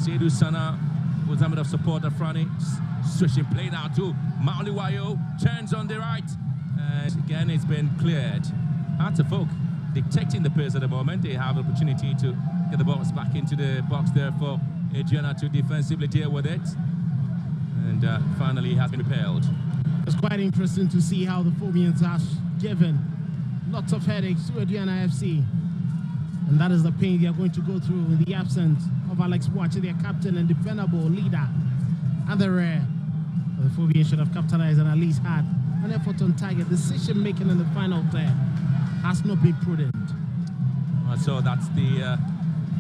Seydou Sana with a bit of support at front. Switching play now to Mauliwayo. Turns on the right. And again, it's been cleared. Folk dictating the pace at the moment. They have opportunity to get the balls back into the box there for Aduana to defensively deal with it. And finally, has been repelled. It's quite interesting to see how the Phobians are given lots of headaches to Aduana FC. And that is the pain they are going to go through in the absence of Alex Boache, their captain and dependable leader. And the rare. The Phobians should have capitalized and at least had an effort on target. Decision making in the final third has not been prudent. So that's the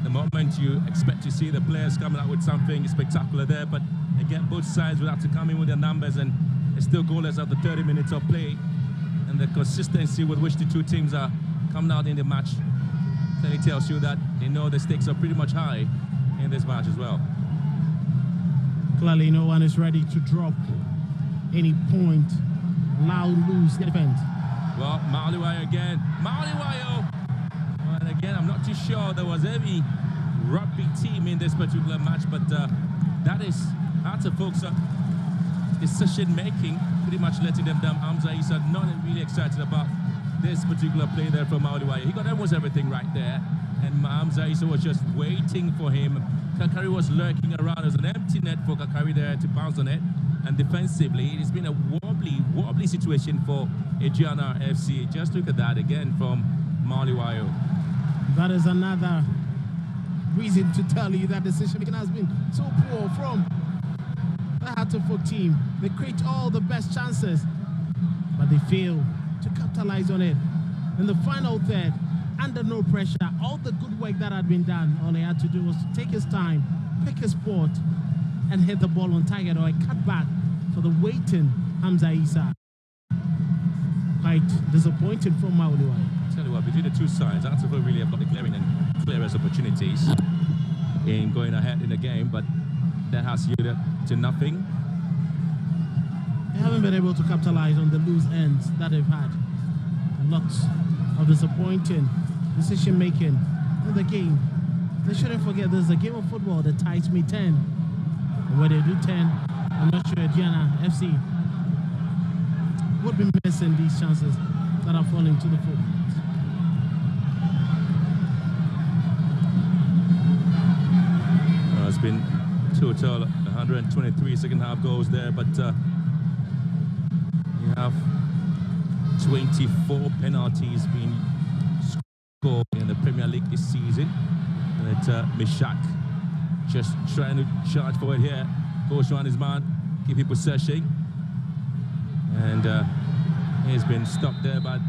moment you expect to see the players coming out with something spectacular there. But again, both sides will have to come in with their numbers, and it's still goalless after 30 minutes of play. And the consistency with which the two teams are coming out in the match clearly tells you that they know the stakes are pretty much high in this match as well. Clearly, no one is ready to drop any point. Loud, loose defense. Well, Mauliwayo again. Mauliwayo! And again, I'm not too sure there was any rugby team in this particular match, but that is folks' decision-making, pretty much letting them down. Hamza Issa not really excited about this particular play there from Mauliwayo. He got almost everything right there, and Hamza Issa was just waiting for him. Kakari was lurking around. There's an empty net for Kakari there to bounce on it, and defensively, it's been a wobbly situation for Aduana FC. Just look at that again from Mauliwayo. That is another reason to tell you that decision-making has been so poor from the Hatterfolk team. They create all the best chances, but they fail to capitalize on it. In the final third, under no pressure, all the good work that had been done, all he had to do was to take his time, pick his spot, and hit the ball on target, or a cutback for the waiting Hamza Issa. Quite disappointing from Mauliwayo. Tell you what, between the two sides, Hatterfolk really have got the glaring and clearest opportunities in going ahead in the game, but that has yielded to nothing. They haven't been able to capitalize on the loose ends that they've had. Lots of disappointing decision-making in the game. They shouldn't forget there's a game of football that ties me 10. And when they do 10, I'm not sure Aduana FC would be missing these chances that are falling to the foot. It's been total 123 second half goals there, but you have 24 penalties being scored in the Premier League this season. And Mishak just trying to charge forward here. Goes around his man, keep him possession. And he's been stopped there by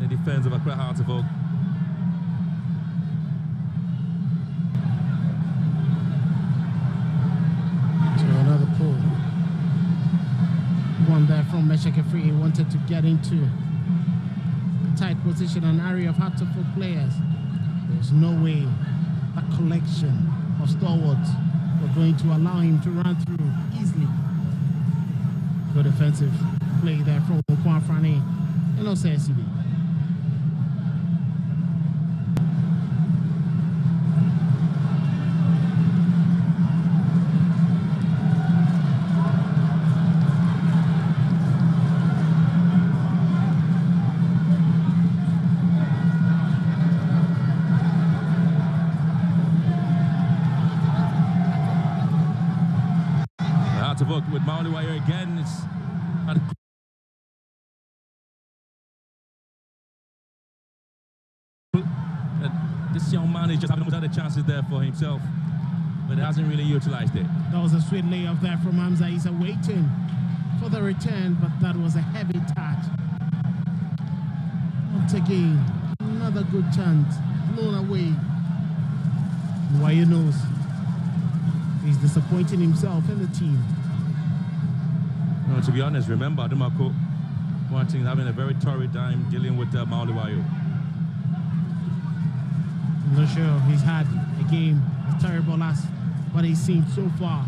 the defense of Accra Hatterfolk. Another pull. One there from Meshake Free. He wanted to get into a tight position, an area of Hatterfolk players. There's no way that collection of stalwarts were going to allow him to run through easily. Good defensive play there from Okwan Frane and also SCB. Hatterfolk with Mauliwayo again. It's this young man is just having other chances there for himself, but hasn't really utilized it. That was a sweet layup there from Hamza Issa, waiting for the return, but that was a heavy touch. Once again, another good chance blown away. Wayo knows he's disappointing himself and the team. No, to be honest, remember Adumako having a very torrid time dealing with Mauliwayo. I'm not sure he's had a game as terrible as what he's seen so far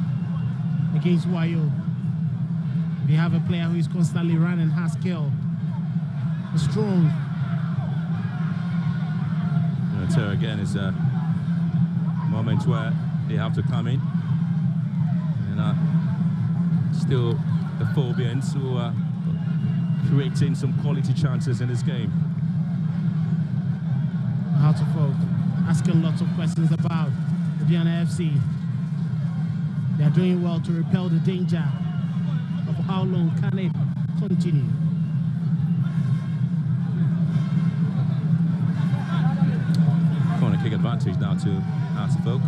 against Wayo. We have a player who is constantly running, has skill, strong. So again, it's a moment where they have to come in. still the Phobians who are creating some quality chances in this game. Hearts of Oak asking lots of questions about Aduana FC. They are doing well to repel the danger of how long can it continue. Corner kick advantage now to Hearts of Oak.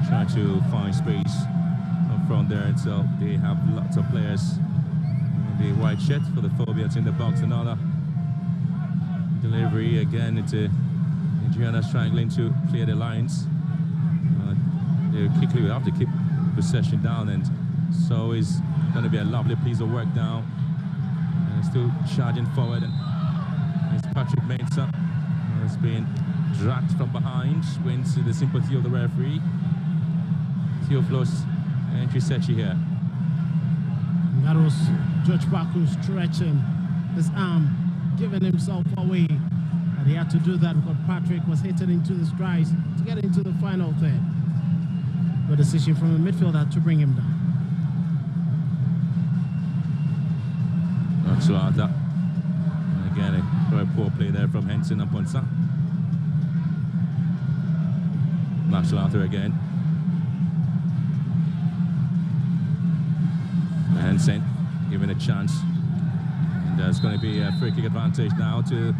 Trying to find space up front there, so they have lots of players in the white shirt for the Phobians in the box. Another delivery again into Aduana struggling to clear the lines. They quickly will have to keep possession down, and so it's going to be a lovely piece of work now. And still charging forward, and it's Patrick Mensah has been dragged from behind, wins to the sympathy of the referee. Theophilus and Trisechi here. That was George Baku stretching his arm, giving himself away. And he had to do that because Patrick was hitting into the strides to get into the final third. Good decision from the midfielder to bring him down. Not so hard that. And again, a very poor play there from Henson and Ponsa. Marshall Arthur again. Henson given a chance. And there's going to be a free kick advantage now to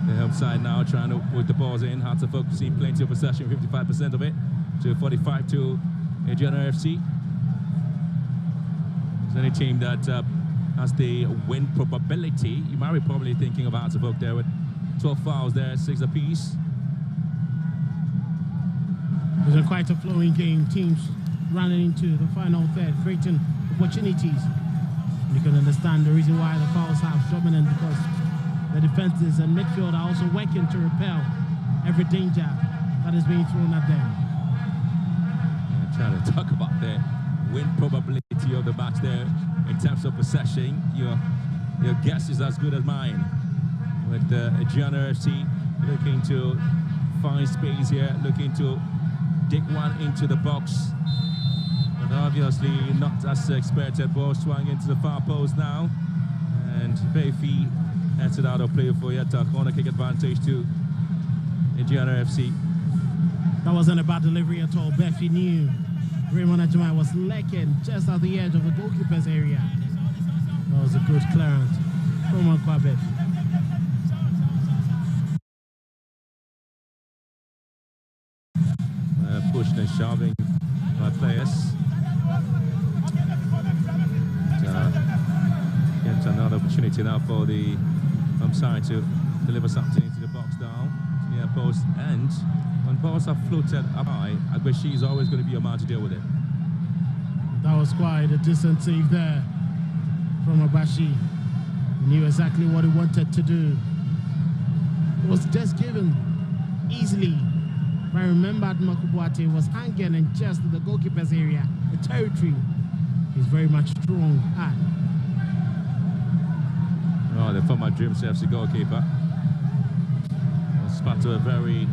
the home side now, trying to put the balls in. Hearts of Oak see plenty of possession, 55% of it to 45 to Aduana FC. It's any team that has the win probability. You might be probably thinking of Hearts of Oak there with 12 fouls there, 6 apiece. It was quite a flowing game. Teams running into the final third, creating opportunities. You can understand the reason why the fouls have dominant, because the defenses and midfield are also working to repel every danger that is being thrown at them. Yeah, trying to talk about the win probability of the match there in terms of possession. Your guess is as good as mine. With Aduana FC looking to find space here, looking to dig one into the box. But obviously not as expected. Ball swung into the far post now. And Bayfi heads it out of play for yet a corner kick advantage to Aduana FC. That wasn't a bad delivery at all. Bayfi knew Raymond Ajimai was lurking just at the edge of the goalkeeper's area. That was a good clearance from Bayfi. Pushed and shoving by players. Get another opportunity now for the home side to deliver something into the box down near post, and when balls are floated up high, Agbeshi is always going to be a man to deal with it. That was quite a decent save there from Abashi. He knew exactly what he wanted to do. It was just given easily. I remembered Makubuate was hanging in just the goalkeeper's area, the territory. He's very much strong at. Oh, the former Dreams FC goalkeeper was part of a very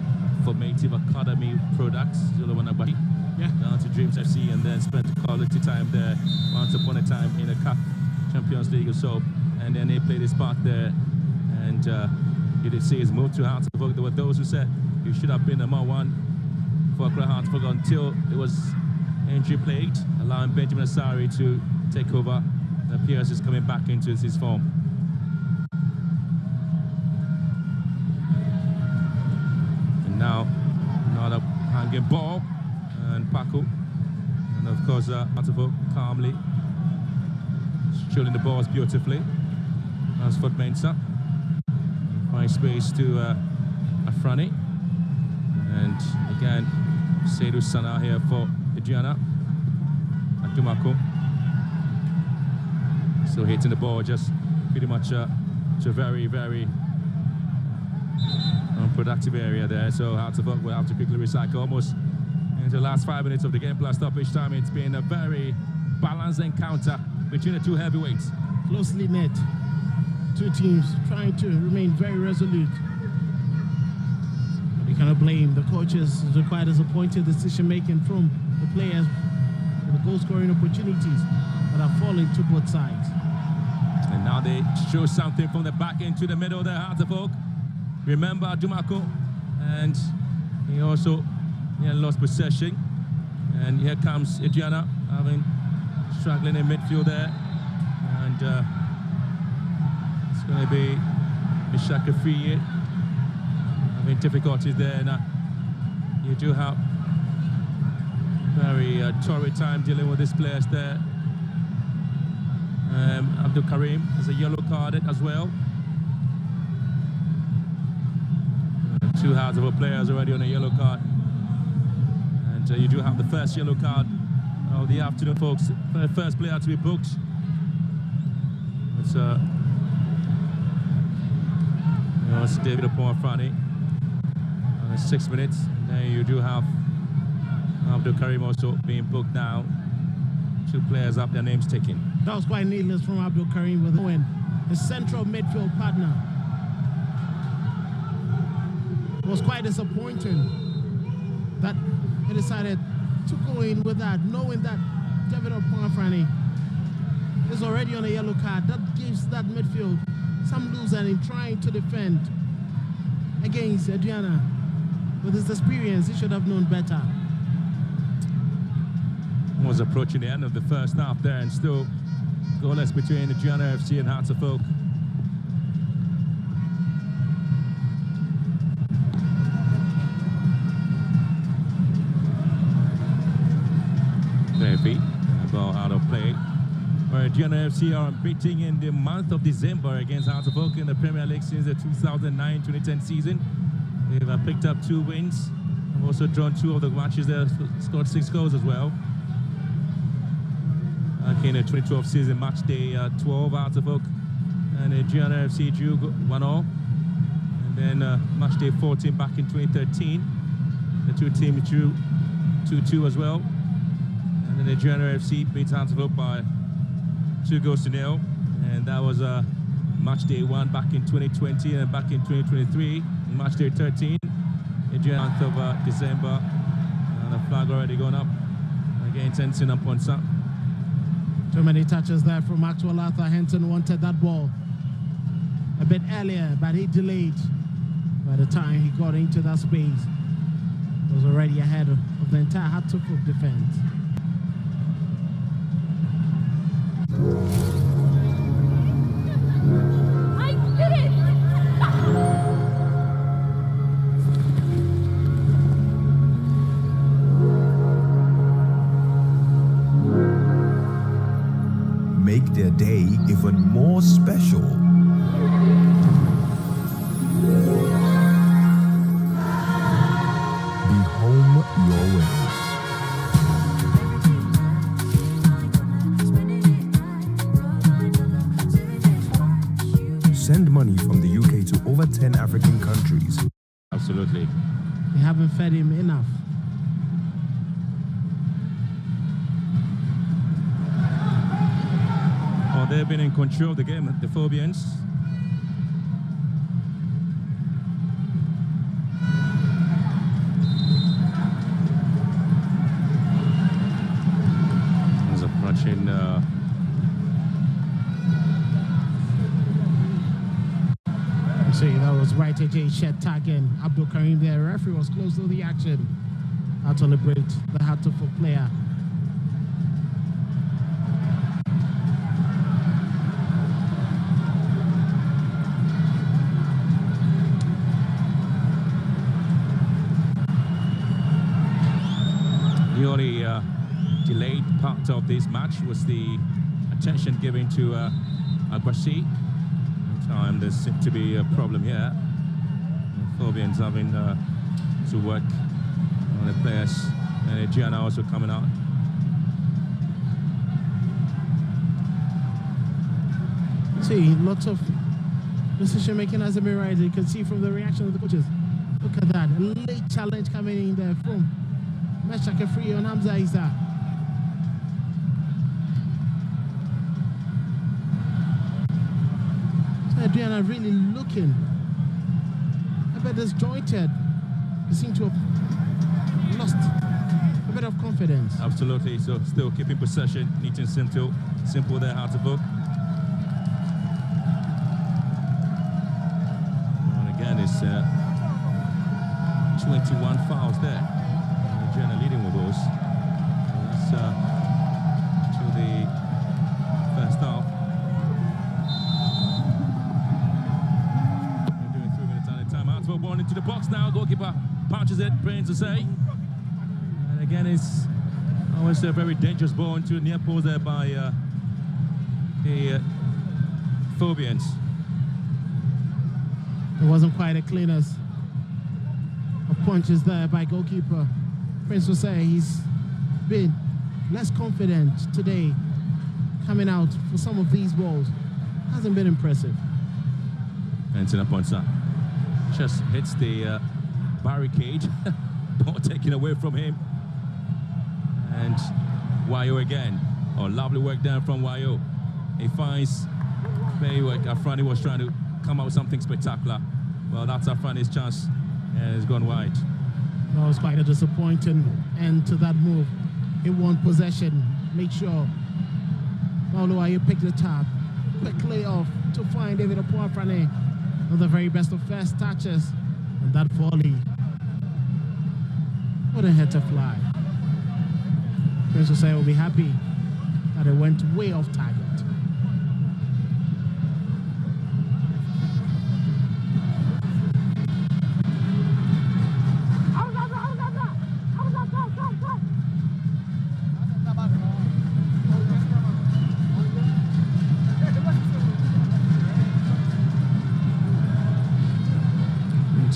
formative academy product. Yeah. Down to Dreams FC and then spent quality time there once upon a time in a CAF Champions League or so. And then he played his part there. And you did see his move to Hearts of Oak. There were those who said he should have been number one for Accra Hearts of Oak until it was injury plagued, allowing Benjamin Asari to take over. It appears he's coming back into his form. And now another hanging ball, and Paco, and of course Hearts of Oak calmly shooting the balls beautifully. That's for Mensah. Find space to Afrani. And again, Seydou Sana here for Aduana. Atumako. Still hitting the ball just pretty much to a very, very unproductive area there. So Hearts of Oak will have to quickly recycle almost into the last 5 minutes of the game plus stoppage time. It's been a very balanced encounter between the two heavyweights. Closely knit. Two teams trying to remain very resolute. But you cannot blame the coaches. It's quite disappointing decision-making from the players with the goal-scoring opportunities that are falling to both sides. And now they show something from the back into the middle there, Hearts of Oak. Remember Dumako, and he also lost possession. And here comes Aduana, struggling in midfield there. And it's going to be Mishaka Free having difficulties there. Now, you do have very torrid time dealing with these players there. Abdul Karim has a yellow card as well. Two Hearts of Oak players already on a yellow card. And you do have the first yellow card of the afternoon, folks. The first player to be booked. It's David Oponfrani. 6 minutes. And then you do have Abdul Karim also being booked now. Two players up, their names taken. That was quite needless from Abdul Karim with Owen, his central midfield partner. It was quite disappointing that he decided to go in with that, knowing that David Oponfrani is already on a yellow card. That gives that midfield some loosen in trying to defend against Aduana. With his experience, he should have known better. Was approaching the end of the first half there, and still goalless between Aduana FC and Hearts of Oak. Heavy ball out of play. Where Aduana FC are unbeaten in the month of December against Hearts of Oak in the Premier League since the 2009-2010 season. They've picked up 2 wins. They've also drawn 2 of the matches there, scored 6 goals as well. In the 2012 season, match day 12, Hearts of Oak and Aduana FC drew 1-1. And then match day 14 back in 2013, the two teams drew 2-2 as well. And then Aduana FC beat Hearts of Oak by 2-0. And that was match day 1 back in 2020 and back in 2023, match day 13, Aduana month of December. And the flag already gone up against Ensign upon Sam. Too many touches there from Maxwell Arthur. Henson wanted that ball a bit earlier, but he delayed. By the time he got into that space, he was already ahead of the entire Hearts of Oak defense. I did it! Make their day even more special. Be home your way. Send money from the UK to over 10 African countries. Absolutely. They haven't fed him enough. They've been in control of the game, the Phobians. He's approaching. See, that was right AJ Shed tagging Abdul Karim there. Referee was close to the action. Out to liberate the Hearts of Oak player. The only delayed part of this match was the attention given to Aguasi. Time there seemed to be a problem here. The Phobians having to work on the players, and Aduana also coming out. See, lots of decision making hasn't been right. You can see from the reaction of the coaches. Look at that, a late challenge coming in there from Meshaka Free on Hamza Isa. So Aduana really looking a bit disjointed they seem to have lost a bit of confidence. Absolutely. So still keeping possession, neat and simple there, Hartlepool. And again, it's 21 fouls there. Aduana leading with those. That's to the first half. We're doing 3 minutes at a time. Hartlepool ball into the box now. Goalkeeper punches it, praying to say. And again, it's always a very dangerous ball into the near post there by the Phobians. It wasn't quite a cleanest of punches there by goalkeeper. Prince will say he's been less confident today coming out for some of these balls. Hasn't been impressive. And to points up. Just hits the barricade. Ball taken away from him. And Wayo again. Oh, lovely work down from Wayo. He finds Bayward. Afrani was trying to come out with something spectacular. Well, that's Afrani's chance, and it's gone wide. That was quite a disappointing end to that move. He won possession. Make sure Wayo picked the tap. Quickly off to find David Afrani. One of the very best of first touches. And that volley. What a head to fly. Prince will say will be happy that it went way off target.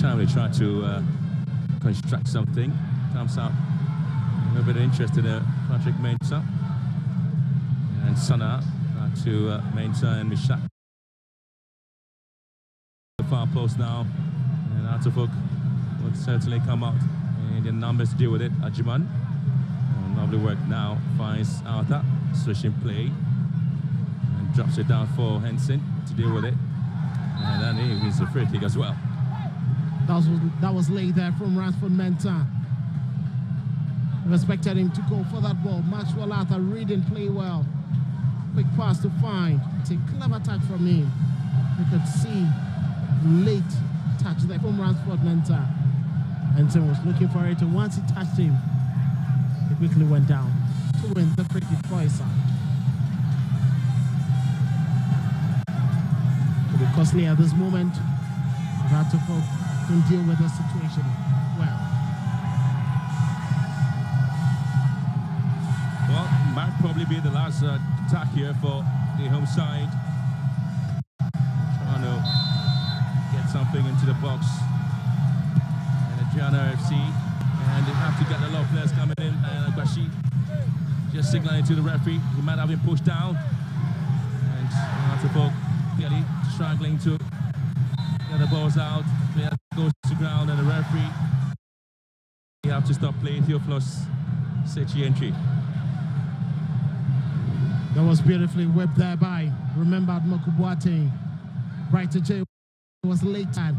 Time they try to construct something, comes out a little bit interested in Patrick Mensah and Sana to Mensah and Mishak. The far post now, and Artefuk would certainly come out and the numbers to deal with it. Ajiman, lovely work now, finds Arthur, switching play and drops it down for Henson to deal with it, and then he wins the free kick as well. That was laid there from Ransford Mensah. We expected him to go for that ball. Maxwell Arthur reading play well. Quick pass to find. It's a clever touch from him. You could see late touch there from Ransford Mensah. Henson was looking for it, and once he touched him, he quickly went down to win the free kick for his side. It'll be costly at this moment. Ratterford can deal with the situation well. Well, might probably be the last attack here for the home side. Trying to get something into the box. And Aduana FC, and they have to get a lot of players coming in. And Agbashi just signaling to the referee. He might have been pushed down. And Ratterford really struggling to get the balls out. Player goes to ground, and the referee, you have to stop play. Theophilus Sechi entry. That was beautifully whipped there by remembered Mokubuate. Brighter J was late and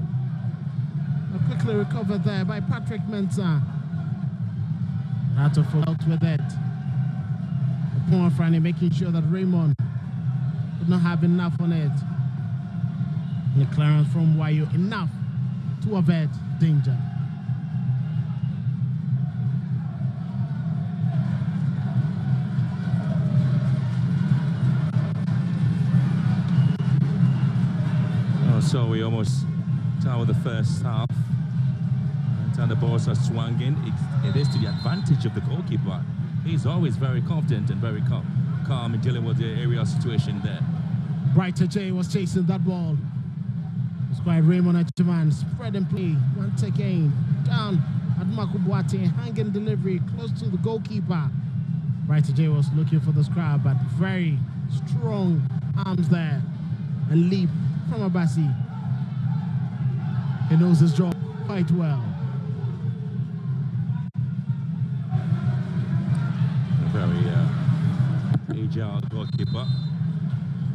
quickly recovered there by Patrick Mensah. Had to fall out with it. Upon Franny making sure that Raymond would not have enough on it. The clearance from Wayo enough to avert danger. Oh, so we almost tower the first half. And the balls are swung in. It is to the advantage of the goalkeeper. He's always very confident and very calm in dealing with the area situation there. Brighter J was chasing that ball. It's quite Raymond Achiman spreading play once again down at Makubuate, hanging delivery close to the goalkeeper. Brighter J was looking for the scrap, but very strong arms there and leap from Abasi. He knows his job quite well. A very agile goalkeeper,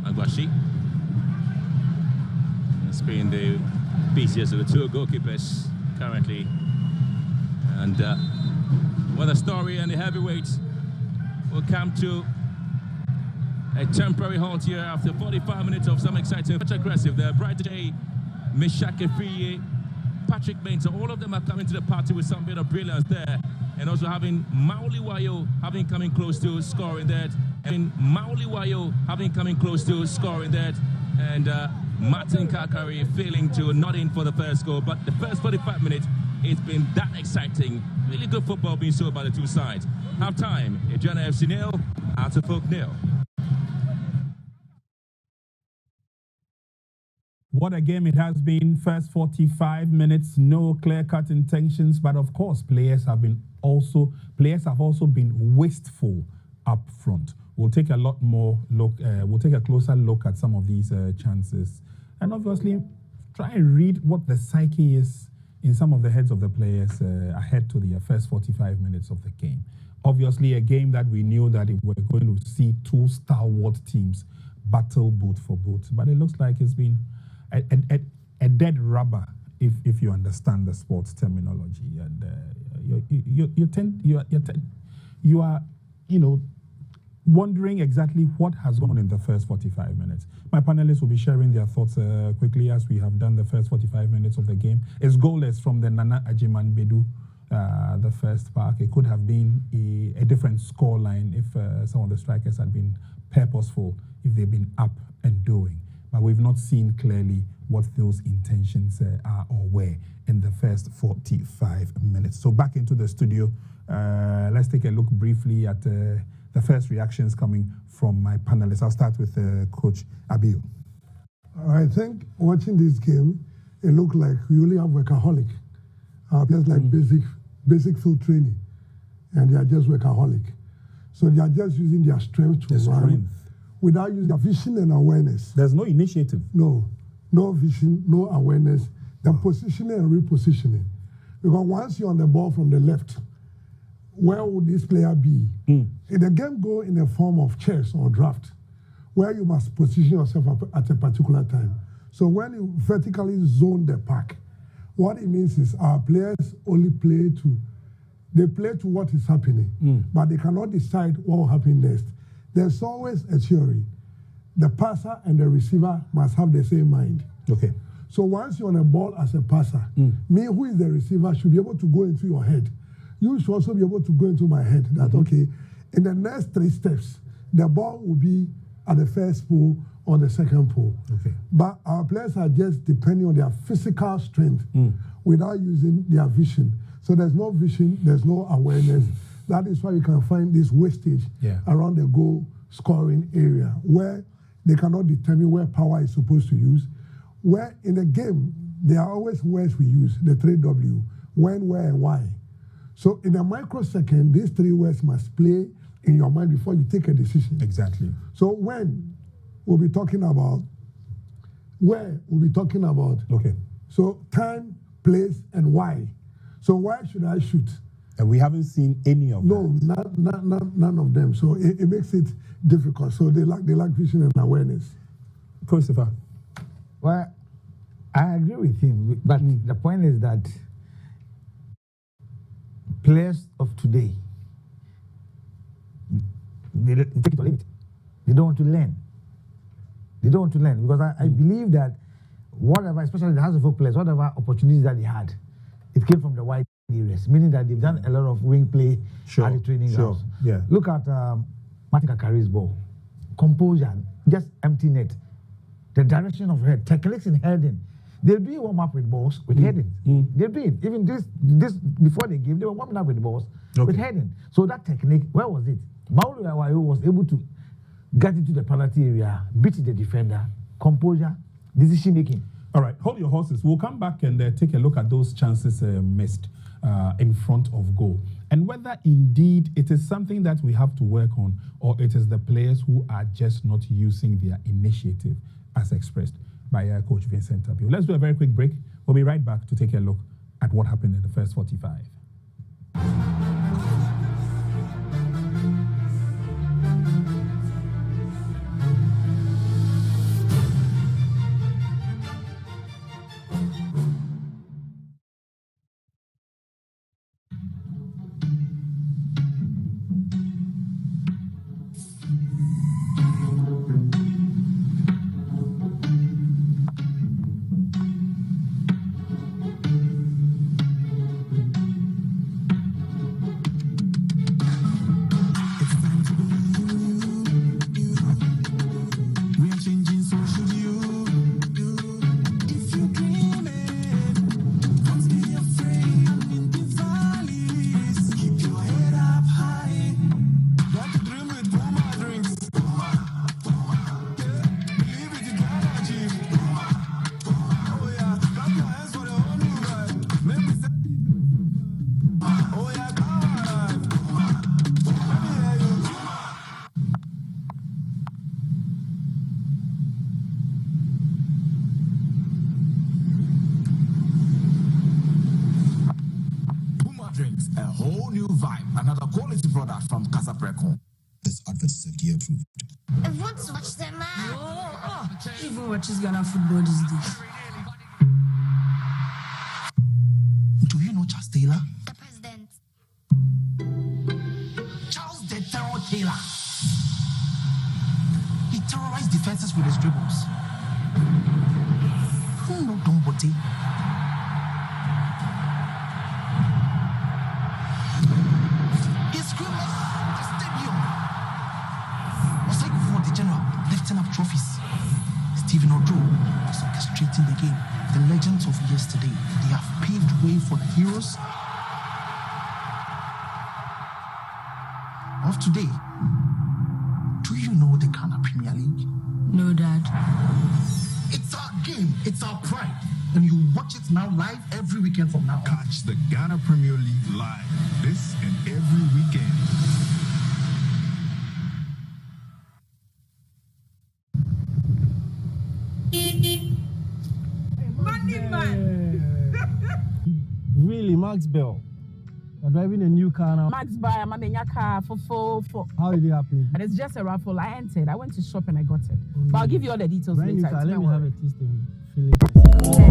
Agbashi. It's been the busiest of the two goalkeepers currently And well, the story and the heavyweights will come to a temporary halt here after 45 minutes of some exciting, much aggressive. The Bright Day, Meshake Friye, Patrick Bain, so all of them are coming to the party with some bit of brilliance there. And also having Mauli Wayo coming close to scoring that. And Mauli Wayo coming close to scoring that. And Martin Kakari failing to not in for the first goal. But the first 45 minutes, it's been that exciting. Really good football being sold by the two sides. Half time, Aduana FC 0, Artifolk 0. What a game it has been. First 45 minutes, no clear-cut intentions, but of course, players have also been wasteful up front. We'll take a lot more look. We'll take a closer look at some of these chances, and obviously, try and read what the psyche is in some of the heads of the players ahead to the first 45 minutes of the game. Obviously, a game that we knew that we're going to see two stalwart teams battle boot for boot, but it looks like it's been a dead rubber, if you understand the sports terminology, and you are wondering exactly what has gone on in the first 45 minutes. My panelists will be sharing their thoughts quickly as we have done the first 45 minutes of the game. It's goalless from the Nana Ajiman Bedu, the first park. It could have been a different score line if some of the strikers had been purposeful, if they've been up and doing. But we've not seen clearly what those intentions are or were in the first 45 minutes. So back into the studio, let's take a look briefly at the first reactions coming from my panelists. I'll start with Coach Abiu. I think watching this game, it looked like we only have workaholic. Just like basic field training, and they are just workaholic. So they are just using their strength to run without using their vision and awareness. There's no initiative. No vision, no awareness. The positioning and repositioning. Because once you're on the ball from the left, where would this player be? The game go in a form of chess or draft, where you must position yourself at a particular time. So when you vertically zone the pack, what it means is our players only play to what is happening, but they cannot decide what will happen next. There's always a theory. The passer and the receiver must have the same mind. Okay. So once you're on a ball as a passer, me, who is the receiver, should be able to go into your head. You should also be able to go into my head that, okay, in the next 3 steps, the ball will be at the first pole or the second pole. Okay. But our players are just depending on their physical strength without using their vision. So there's no vision, there's no awareness. That is why you can find this wastage around the goal scoring area where they cannot determine where power is supposed to use. Where in the game, there are always words we use, the 3W, when, where, and why. So in a microsecond, these 3 words must play in your mind before you take a decision. Exactly. So when, we'll be talking about where, we'll be talking about. Okay. So time, place, and why. So why should I shoot? And we haven't seen any of them. No, none of them. So it makes it difficult. So they lack vision and awareness. Christopher. Well, I agree with him, but the point is that players of today, they take it to limit. They don't want to learn. They don't want to learn because I believe that whatever, especially the House of Folk players, whatever opportunities that they had, it came from the wide areas, meaning that they've done a lot of wing play at the training grounds. Yeah. Look at Martin Kakari's ball. Composure, just empty net. The direction of head, techniques in heading. They'll do warm up with balls, with heading. They'll do it. Even this before the game, they were warming up with balls, with heading. So that technique, where was it? Mauli Wayo was able to get into the penalty area, beat the defender, composure, decision making. All right, hold your horses. We'll come back and take a look at those chances missed in front of goal. And whether indeed it is something that we have to work on or it is the players who are just not using their initiative as expressed by Coach Vincent Abiu. Let's do a very quick break. We'll be right back to take a look at what happened in the first 45. quality product from Casapreco. This advert is FDA approved. I want to watch them. Even watches Ghana football these days. Do you know Charles Taylor? The president. Charles the Terror Taylor. He terrorized defenses with his dribbles. Who know Don Bote? He screamed in the stadium. Was like before the general lifting up trophies. Stephen Odo was orchestrating the game. The legends of yesterday, they have paved way for the heroes of today. Do you know the Ghana Premier League? No, Dad. It's our game, it's our pride. And you watch it now live every weekend from now on. Catch the Ghana Premier League live this and every weekend. Money man. Really, Max Bell. You're driving a new car now. Max buy I'm a car for. How did it happen? And it's just a raffle. I entered. I went to shop and I got it. But I'll give you all the details Brand new later. car. It's Let my me have worry. a taste and feel it. Okay,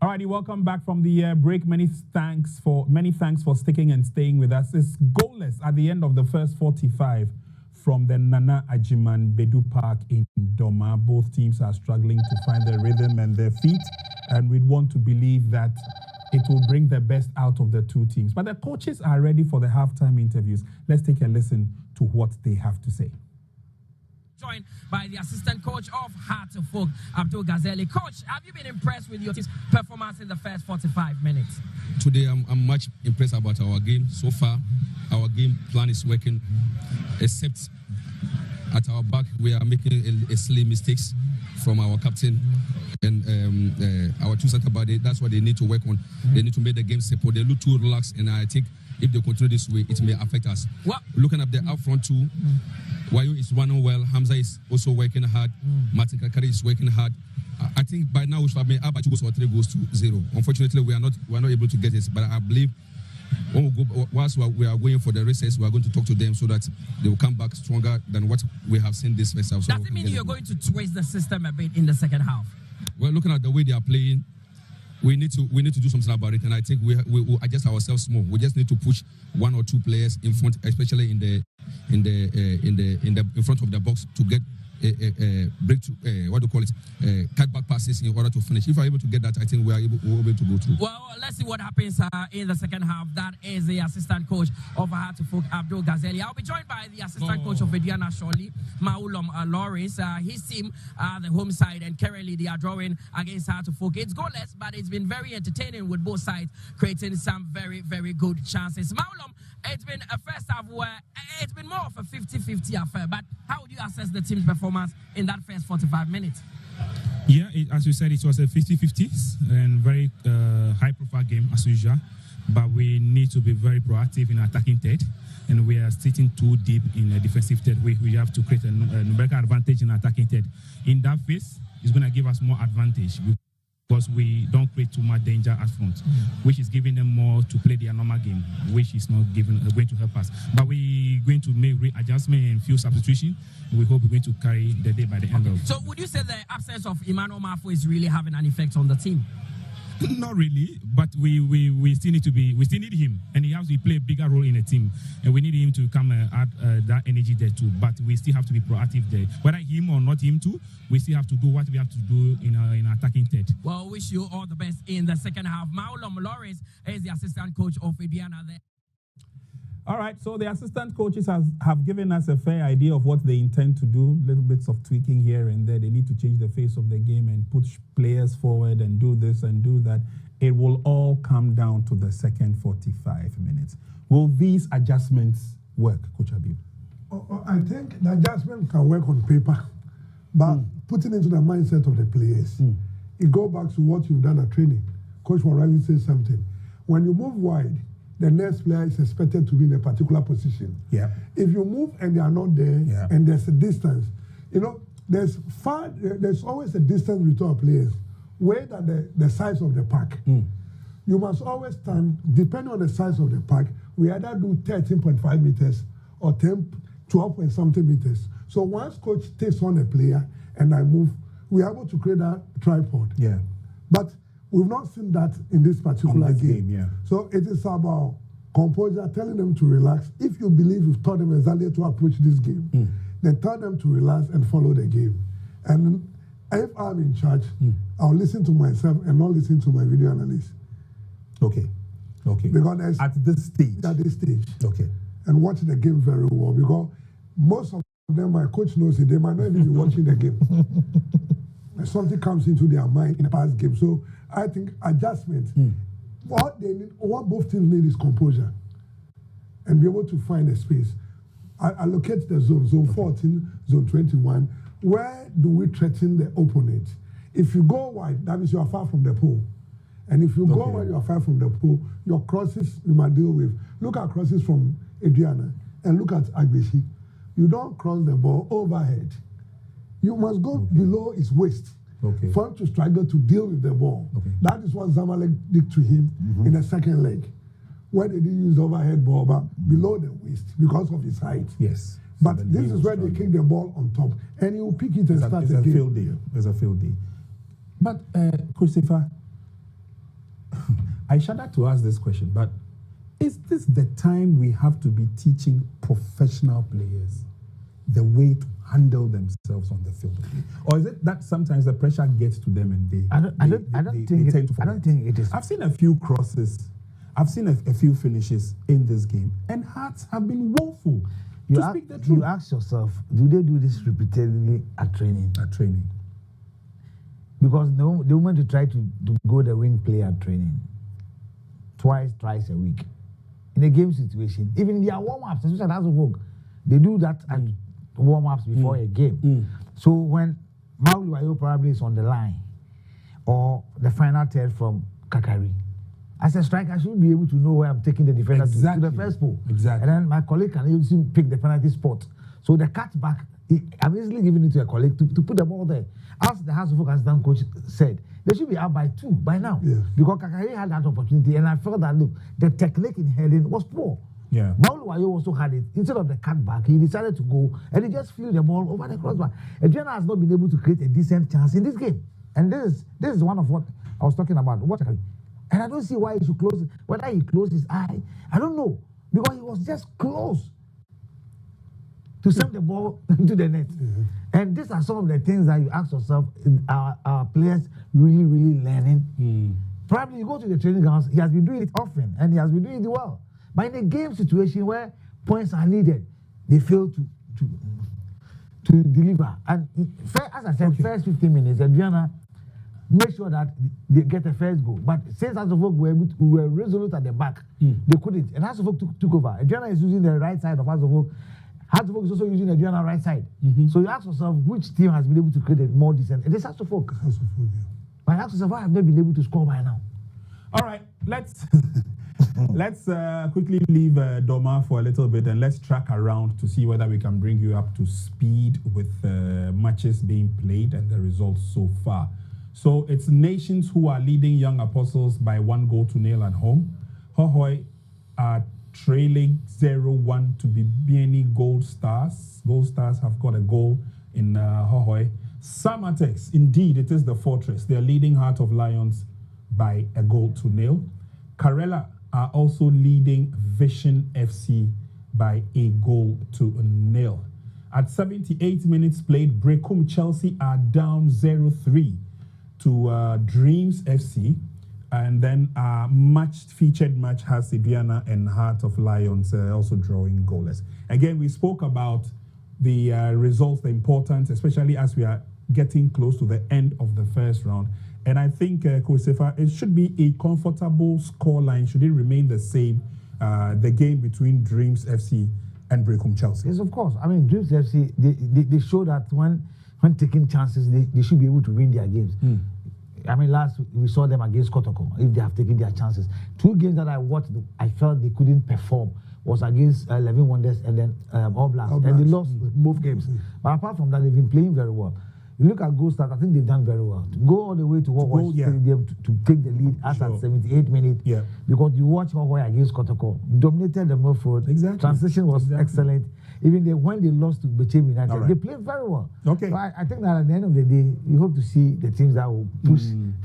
Alrighty, welcome back from the break. Many thanks for sticking and staying with us. It's goalless at the end of the first 45 from the Nana Ajiman Bedu Park in Doma. Both teams are struggling to find their rhythm and their feet, and we'd want to believe that it will bring the best out of the two teams. But the coaches are ready for the halftime interviews. Let's take a listen to what they have to say. Joined by the assistant coach of Heart of Folk, Abdul Ghazali. Coach, have you been impressed with your team's performance in the first 45 minutes? Today, I'm much impressed about our game. So far, our game plan is working, except at our back, we are making a silly mistakes from our captain and our two center back. That's what they need to work on. They need to make the game simple. They look too relaxed, and I think if they continue this way, it may affect us. What? Looking at the up front too, Wayo is running well. Hamza is also working hard. Martin Kakari is working hard. I think by now we should have made up 2 goals or 3 goals to 0. Unfortunately, we are not able to get it. But I believe when we go, whilst we are going for the recess, we are going to talk to them so that they will come back stronger than what we have seen this first half. So does it mean you're going to twist the system a bit in the second half? Well, looking at the way they are playing, we need to do something about it, and I think we will adjust ourselves more. We just need to push one or two players in front, especially in front of the box, to get break to what do you call it, cut back passes in order to finish. If we're able to get that, I think we'll be able to go through. Well, let's see what happens in the second half. That is the assistant coach of Hartlepool, Abdul Ghazali. I'll be joined by the assistant coach of Aduana shortly, Maulom Lawrence. His team, the home side, and currently they are drawing against Hartlepool. It's goalless, but it's been very entertaining with both sides creating some very, very good chances. Maulom, it's been a first half where it's been more of a 50-50 affair, but how would you assess the team's performance in that first 45 minutes? Yeah, as you said, it was a 50-50 and very high-profile game as usual, but we need to be very proactive in attacking third, and we are sitting too deep in a defensive third. We have to create a numerical advantage in attacking third. In that phase, it's going to give us more advantage, because we don't create too much danger at front, which is giving them more to play their normal game, which is not going to help us. But we're going to make readjustment and few substitution. We hope we're going to carry the day by the end of. So would you say the absence of Emmanuel Mafo is really having an effect on the team? Not really, but we still need him, and he has to play a bigger role in the team, and we need him to come and add that energy there too. But we still have to be proactive there, whether him or not him too. We still have to do what we have to do in attacking third. Well, wish you all the best in the second half. Maulom Lawrence is the assistant coach of Aduana there. All right, so the assistant coaches have given us a fair idea of what they intend to do, little bits of tweaking here and there. They need to change the face of the game and push players forward and do this and do that. It will all come down to the second 45 minutes. Will these adjustments work, Coach Habib? I think the adjustment can work on paper, but putting into the mindset of the players, it goes back to what you've done at training. Coach Morales says something. When you move wide, the next player is expected to be in a particular position. Yeah. If you move and they are not there, and there's a distance, there's always a distance between our players, way than the size of the park. You must always stand, depending on the size of the park, we either do 13.5 meters or 12 point something meters. So once coach takes on a player and I move, we're able to create that tripod. Yeah. But we've not seen that in this particular game. Yeah. So it is about composure, telling them to relax. If you believe you've taught them exactly to approach this game, then tell them to relax and follow the game. And if I'm in charge, I'll listen to myself and not listen to my video analyst. Okay. Because at this stage. Okay. And watch the game very well, because most of them, my coach knows it, they might not even be watching the game. And something comes into their mind in a past game. So I think adjustment. What both teams need is composure and be able to find a space. Allocate the zone 14, zone 21. Where do we threaten the opponent? If you go wide, that means you are far from the pole. And if you go wide, you are far from the pole, your crosses you might deal with. Look at crosses from Aduana and look at Agbeshi. You don't cross the ball overhead. You must go below his waist for him to struggle to deal with the ball. That is what Zamalek did to him in the second leg, where they didn't use overhead ball, but below the waist because of his height. Yes. But this is where they kick the ball on top, and he will pick it and start again. It's a field day. But, Christopher, I shudder to ask this question, but is this the time we have to be teaching professional players the way to handle themselves on the field? Or is it that sometimes the pressure gets to them and they tend to forget? I don't think it is. I've seen a few crosses, I've seen a few finishes in this game, and hearts have been woeful. Speak the truth. You ask yourself, do they do this repeatedly at training? Because the moment you try to go the wing play at training, twice a week, in a game situation, even in their warm-ups, especially as a work, they do that at warm-ups before a game. So when Mauluwayo probably is on the line, or the final third from Kakari, as a striker, I should be able to know where I'm taking the defender to the first pole. And then my colleague can even pick the penalty spot. So the cutback I'm easily giving it to a colleague to put the ball there. As the House of Folk assistant coach said, they should be up by 2 by now. Yeah. Because Kakari had that opportunity, and I felt that, look, the technique in heading was poor. Yeah. Mauluwayo also had it. Instead of the cutback, he decided to go, and he just flew the ball over the crossbar. Aduana has not been able to create a decent chance in this game. And this is one of what I was talking about. And I don't see why he should close it. Whether he closed his eye, I don't know. Because he was just close to send the ball into the net. Mm-hmm. And these are some of the things that you ask yourself, our players really, really learning? Probably you go to the training grounds, he has been doing it often, and he has been doing it well. But in a game situation where points are needed, they fail to deliver. And as I said, first 15 minutes, Aduana make sure that they get a first goal. But since House of Folk were resolute at the back, they couldn't. And House of Folk took over. Aduana is using the right side of House of Folk. House of Folk is also using Aduana right side. So you ask yourself, which team has been able to create a more decent? It is House of Folk. House of Folk, yeah. But you ask yourself, why have they been able to score by now? All right, let's quickly leave Doma for a little bit, and let's track around to see whether we can bring you up to speed with matches being played and the results so far. So it's Nations who are leading Young Apostles by 1-0 at home. Hohoi are trailing 0-1 to Bibiani Gold Stars. Gold Stars have got a goal in Hohoi. Samatex, indeed, it is the fortress. They're leading Heart of Lions by 1-0. Karela are also leading Vision FC by 1-0. At 78 minutes played, Brecum Chelsea are down 0-3 to Dreams FC. And then our featured match has Aduana and Heart of Lions also drawing goalless. Again, we spoke about the results, the importance, especially as we are getting close to the end of the first round. And I think, Coach Sefa, it should be a comfortable scoreline. Should it remain the same, the game between Dreams FC and Brecum Chelsea? Yes, of course. I mean, Dreams FC, they show that when taking chances, they should be able to win their games. I mean, last we saw them against Kotoko, if they have taken their chances. 2 games that I watched, I felt they couldn't perform, was against 11 Wonders and then All Blacks. And they lost both games. But apart from that, they've been playing very well. You look at Gold Stars, I think they've done very well. To go all the way to Hohoi Stadium to take the lead at 78 minutes. Yeah. Because you watch Hohoi against Kotoko, dominated the midfield. Exactly. Transition was excellent. Even when they lost to Bechem United, they played very well. Okay. So I think that at the end of the day, we hope to see the teams that will push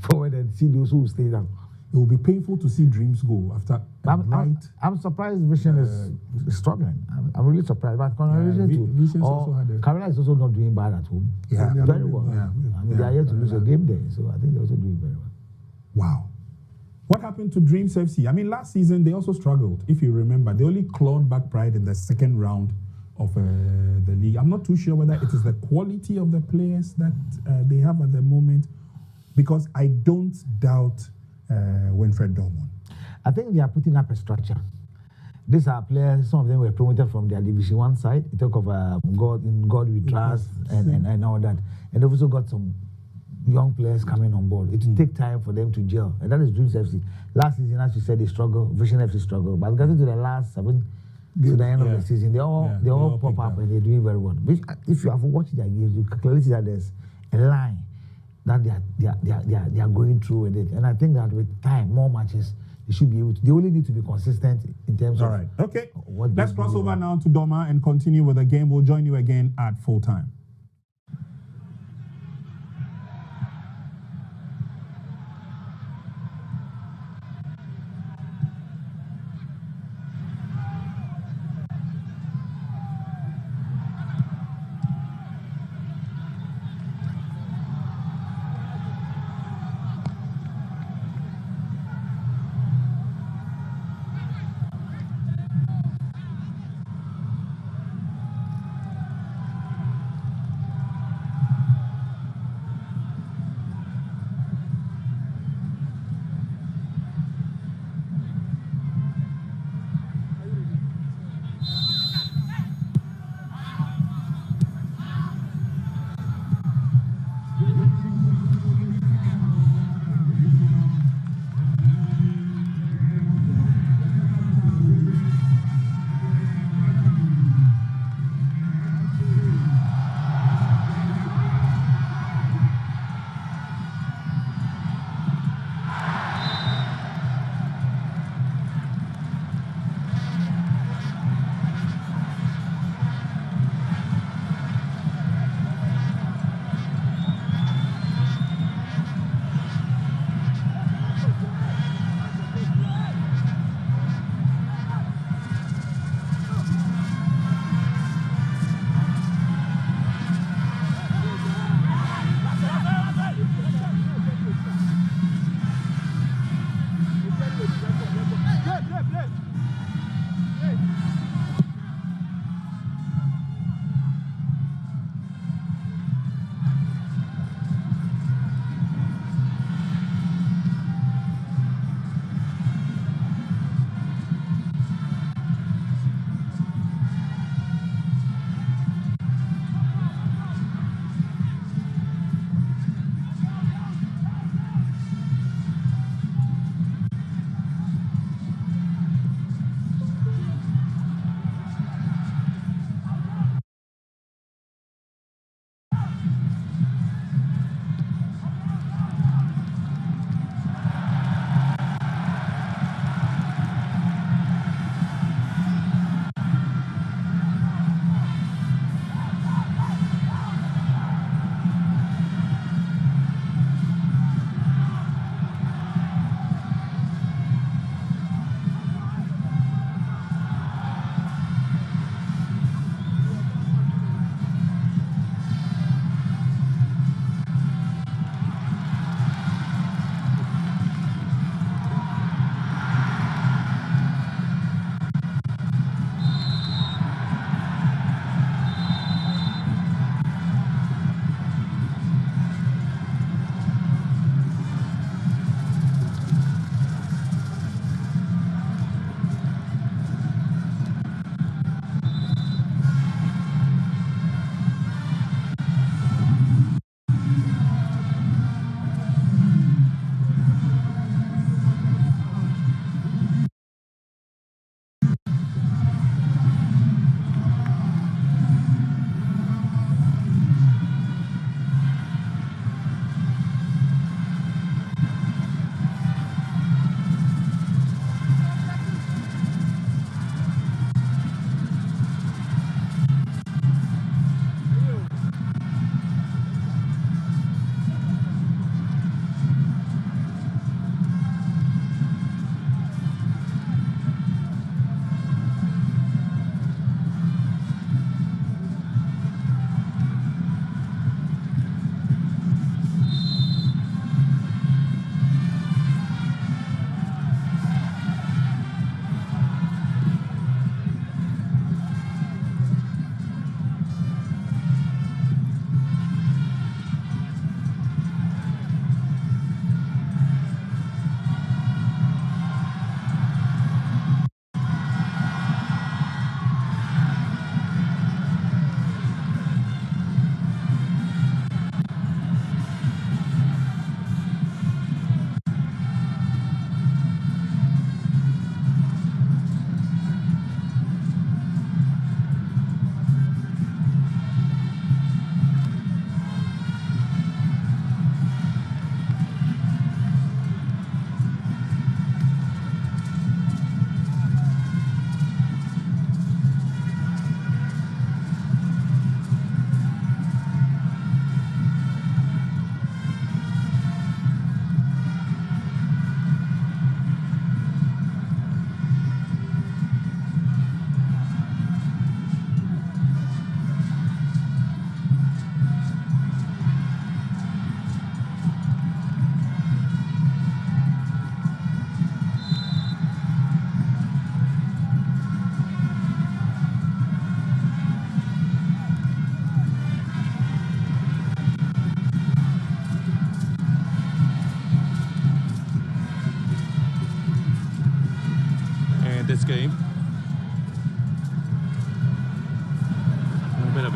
forward and see those who will stay down. It will be painful to see Dreams go after I'm surprised Vision is struggling. I'm really surprised. But Vision also had Karela is also not doing bad at home. Yeah, very well. Yeah. I mean, they are yet to lose a game there, so I think they're also doing very well. Wow. What happened to Dreams FC? I mean, last season they also struggled. If you remember, they only clawed back pride in the second round of the league. I'm not too sure whether it is the quality of the players that they have at the moment, because I don't doubt Winfred Dormon. I think they are putting up a structure. These are players, some of them were promoted from their Division 1 side. You talk of God We Trust and all that. And they've also got some young players coming on board. It will take time for them to gel. And that is Dreams FC. Last season, as you said, they struggle. Vision FC struggle. But getting to the last 7 to the end of the season, they all pop up and they're doing very well. If you have watched their games, you clearly see that there's a line that they are going through with it. And I think that with time, more matches, they should be able to. They only need to be consistent in terms of. All right. Okay. Let's cross over now to Doma and continue with the game. We'll join you again at full time.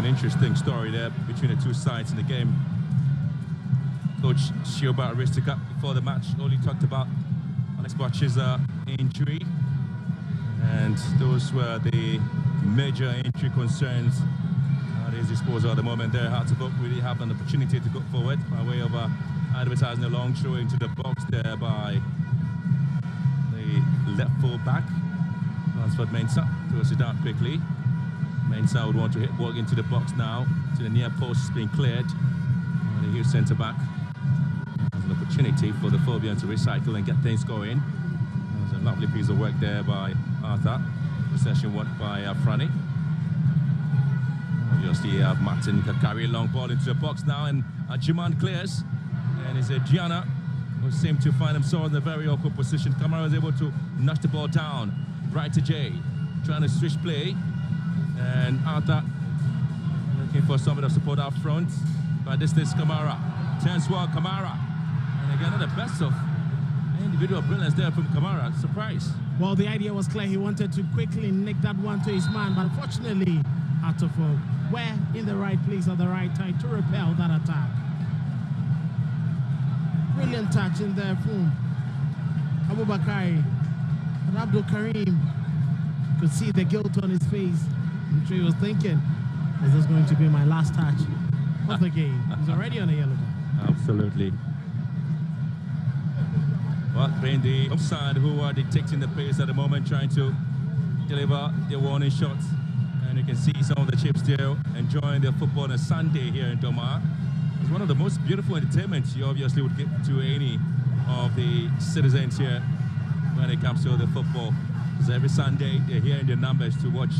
An interesting story there between the two sides in the game. Coach Shioba Aristika before the match only talked about Alex Botch's injury, and those were the major injury concerns at his disposal at the moment. There, Hearts of Oak really have an opportunity to go forward by way of advertising a long throw into the box there by the left full back. Transferred Mensah, throws it down quickly. Mensah would want to walk into the box now, to the near post, it's being cleared. The huge centre back has an opportunity for the Phobians to recycle and get things going. There's a lovely piece of work there by Arthur. Possession work by Franny. Obviously, you have Martin Kakari, long ball into the box now, and Jiman clears. And it's Diana who seemed to find himself in a very awkward position. Kamara was able to notch the ball down. Right to Jay, trying to switch play. And Arthur looking for somebody to support up front. But this is Kamara. Turns well, Kamara. And again, not the best of individual brilliance there from Kamara. Surprise. Well, the idea was clear. He wanted to quickly nick that one to his man, but unfortunately, Hearts of Oak were in the right place at the right time to repel that attack. Brilliant touch in there from Abubakari. And Abdul Karim could see the guilt on his face. I'm sure he was thinking, is this going to be my last touch of the game? He's already on a yellow card. Absolutely. Well, being the offside who are dictating the pace at the moment, trying to deliver the warning shots. And you can see some of the chips there enjoying their football on a Sunday here in Doma. It's one of the most beautiful entertainments you obviously would give to any of the citizens here when it comes to the football. Because every Sunday they're here in the numbers to watch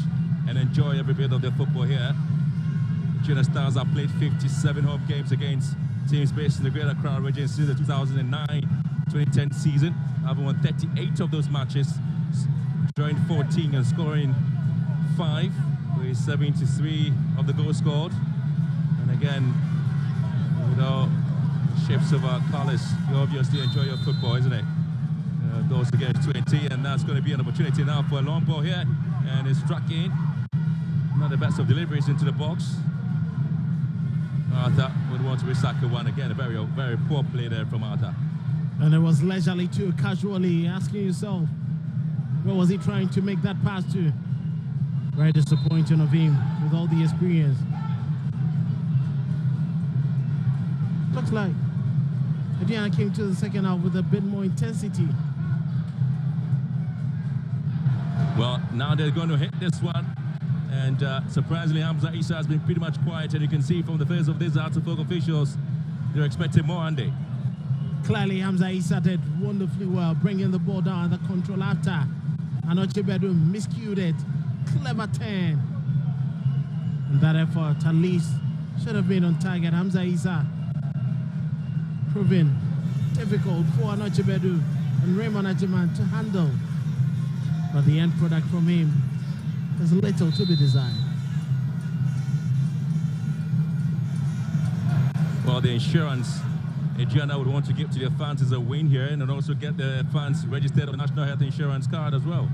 and enjoy every bit of the football here. Junior Stars have played 57 home games against teams based in the Greater Accra region since the 2009-2010 season, having won 38 of those matches, drawing 14 and scoring 5, with 73 of the goals scored. And again, with all shapes of our colours, you obviously enjoy your football, isn't it? Goes against 20, and that's going to be an opportunity now for a long ball here, and it's struck in. Not the best of deliveries into the box. Arthur would want to recycle one again. A very, very poor play there from Arthur. And it was leisurely too, casually asking yourself, where was he trying to make that pass to? Very disappointing of him with all the experience. Looks like Aduana came to the second half with a bit more intensity. Well, now they're going to hit this one. And surprisingly, Hamza Issa has been pretty much quiet. And you can see from the face of these Hearts of Oak officials, they're expecting more, aren't they? Clearly, Hamza Issa did wonderfully well, bringing the ball down under control after Anoche Bedouin miscued it. Clever turn. And that effort, at least, should have been on target. Hamza Issa proving difficult for Anoche Bedouin and Raymond Ajiman to handle. But the end product from him is little to be desired. Well, the insurance Aduana would want to give to their fans is a win here, and also get the fans registered on the National Health Insurance card as well.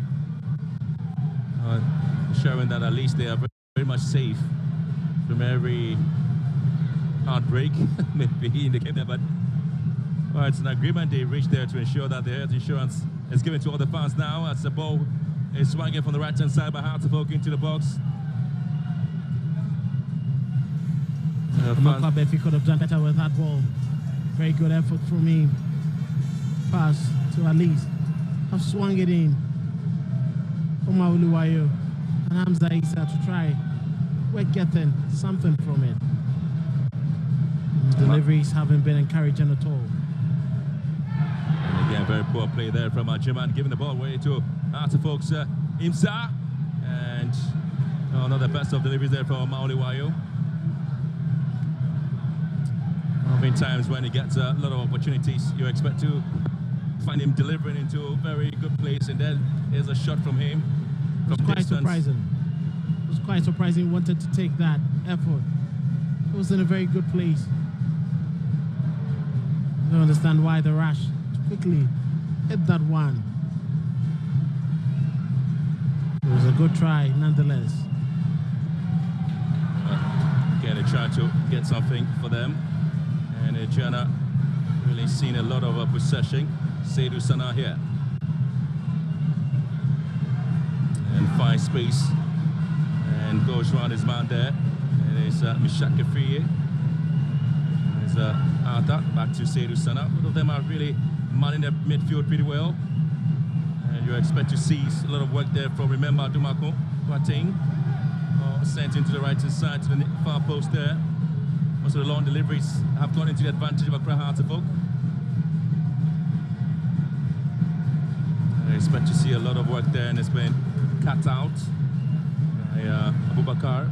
Showing that at least they are very, very much safe from every outbreak, maybe in the game there, but well, it's an agreement they reached there to ensure that the health insurance is given to all the fans now as the ball is swinging from the right-hand side by Hearts of Oak into the box. If he could have done better with that ball. Very good effort from him. Pass to at least have swung it in for Mauluwayo and Hamza Issa to try. We're getting something from it. Deliveries haven't been encouraging at all. And again, very poor play there from Jiman, giving the ball away to Hearts of Oak's Imsa. And not the best of deliveries there from Mauluwayo. Many times when he gets a lot of opportunities, you expect to find him delivering into a very good place, and then here's a shot from him. It was quite surprising. It was quite surprising he wanted to take that effort. It was in a very good place. I don't understand why the rush to quickly hit that one. It was a good try nonetheless. trying to get something for them. And Aduana really seen a lot of possession. Seydou Sana here. And finds space. And goes around his man there. And it's Mishak Kefriye. There's Arta back to Seydou Sana. Both of them are really manning the midfield pretty well. And you expect to see a lot of work there from, remember, Dumako Boateng. Sent into the right hand side to the far post there. Also, the long deliveries have gone into the advantage of Accra Heart of Oak. I expect to see a lot of work there, and it's been cut out by Abubakar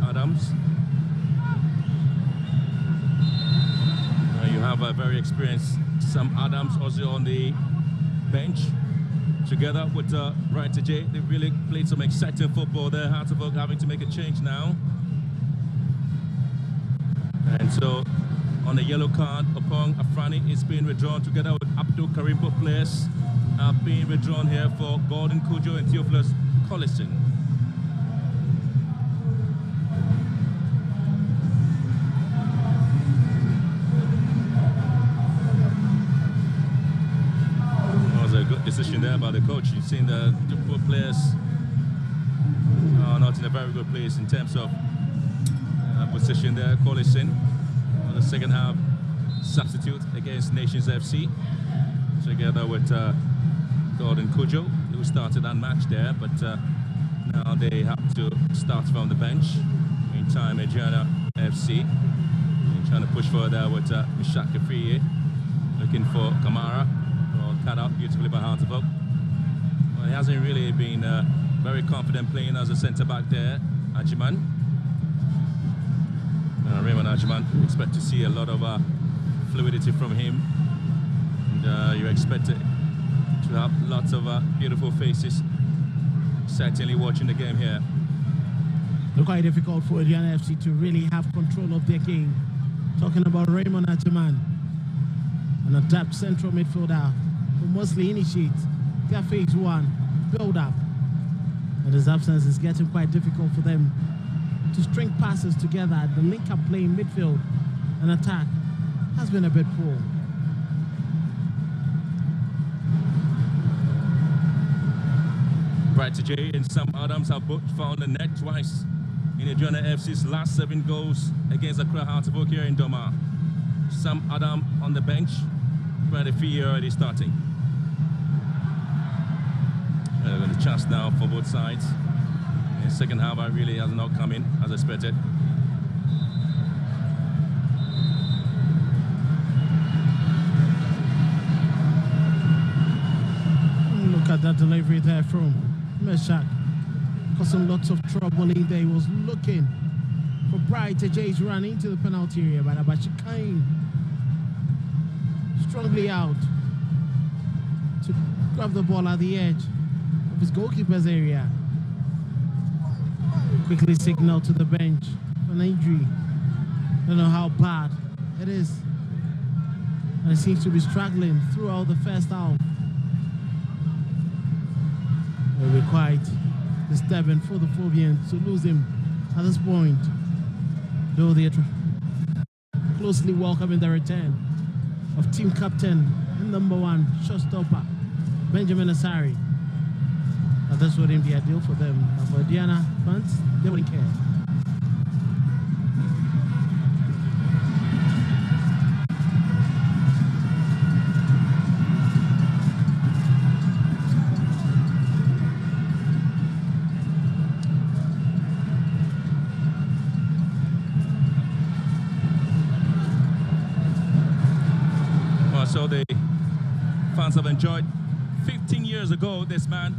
Adams. You have a very experienced Sam Adams also on the bench. Together with Bright J, they really played some exciting football there. Heart of Oak having to make a change now. And so, on the yellow card, upon Afrani is being withdrawn together with Abdul Karim. Both players are being withdrawn here for Gordon Kujo and Theophilus Collison. Decision there by the coach. You've seen the two players are not in a very good place in terms of position there. Collison on the second half substitute against Nations FC together with Gordon Kujo, who started unmatched there, but now they have to start from the bench. Meantime, Aduana FC trying to push forward there with Mishak Kefriye looking for Kamara. Cut out beautifully by Heart of Oak. Well, he hasn't really been very confident playing as a centre-back there, Ajiman. Raymond Ajiman, expect to see a lot of fluidity from him. And you expect it to have lots of beautiful faces. Certainly watching the game here. It's quite difficult for Aduana FC to really have control of their game. Talking about Raymond Ajiman, an adept central midfielder who mostly initiates their phase one build up, and his absence is getting quite difficult for them to string passes together. The link-up play in midfield and attack has been a bit poor. Bright J and Sam Adams have both found the net twice in Aduana FC's last 7 goals against Accra Heart of Oak here in Doma. Sam Adam on the bench, Bright Kefriye already starting. The chance now for both sides. In the second half, I really has not come in as expected. Look at that delivery there from Meshach. Causing lots of trouble in there. He was looking for Bright J's run into the penalty area, but Abashikain strongly out to grab the ball at the edge of his goalkeeper's area. Quickly signal to the bench for an injury. Don't know how bad it is. And it seems to be struggling throughout the first half. It will be quite disturbing for the Phobians to lose him at this point. Though they are closely welcoming the return of team captain and #1 showstopper Benjamin Asari. Now this wouldn't be ideal for them. But for Aduana fans, they wouldn't care. Well, so the fans have enjoyed. 15 years ago, this man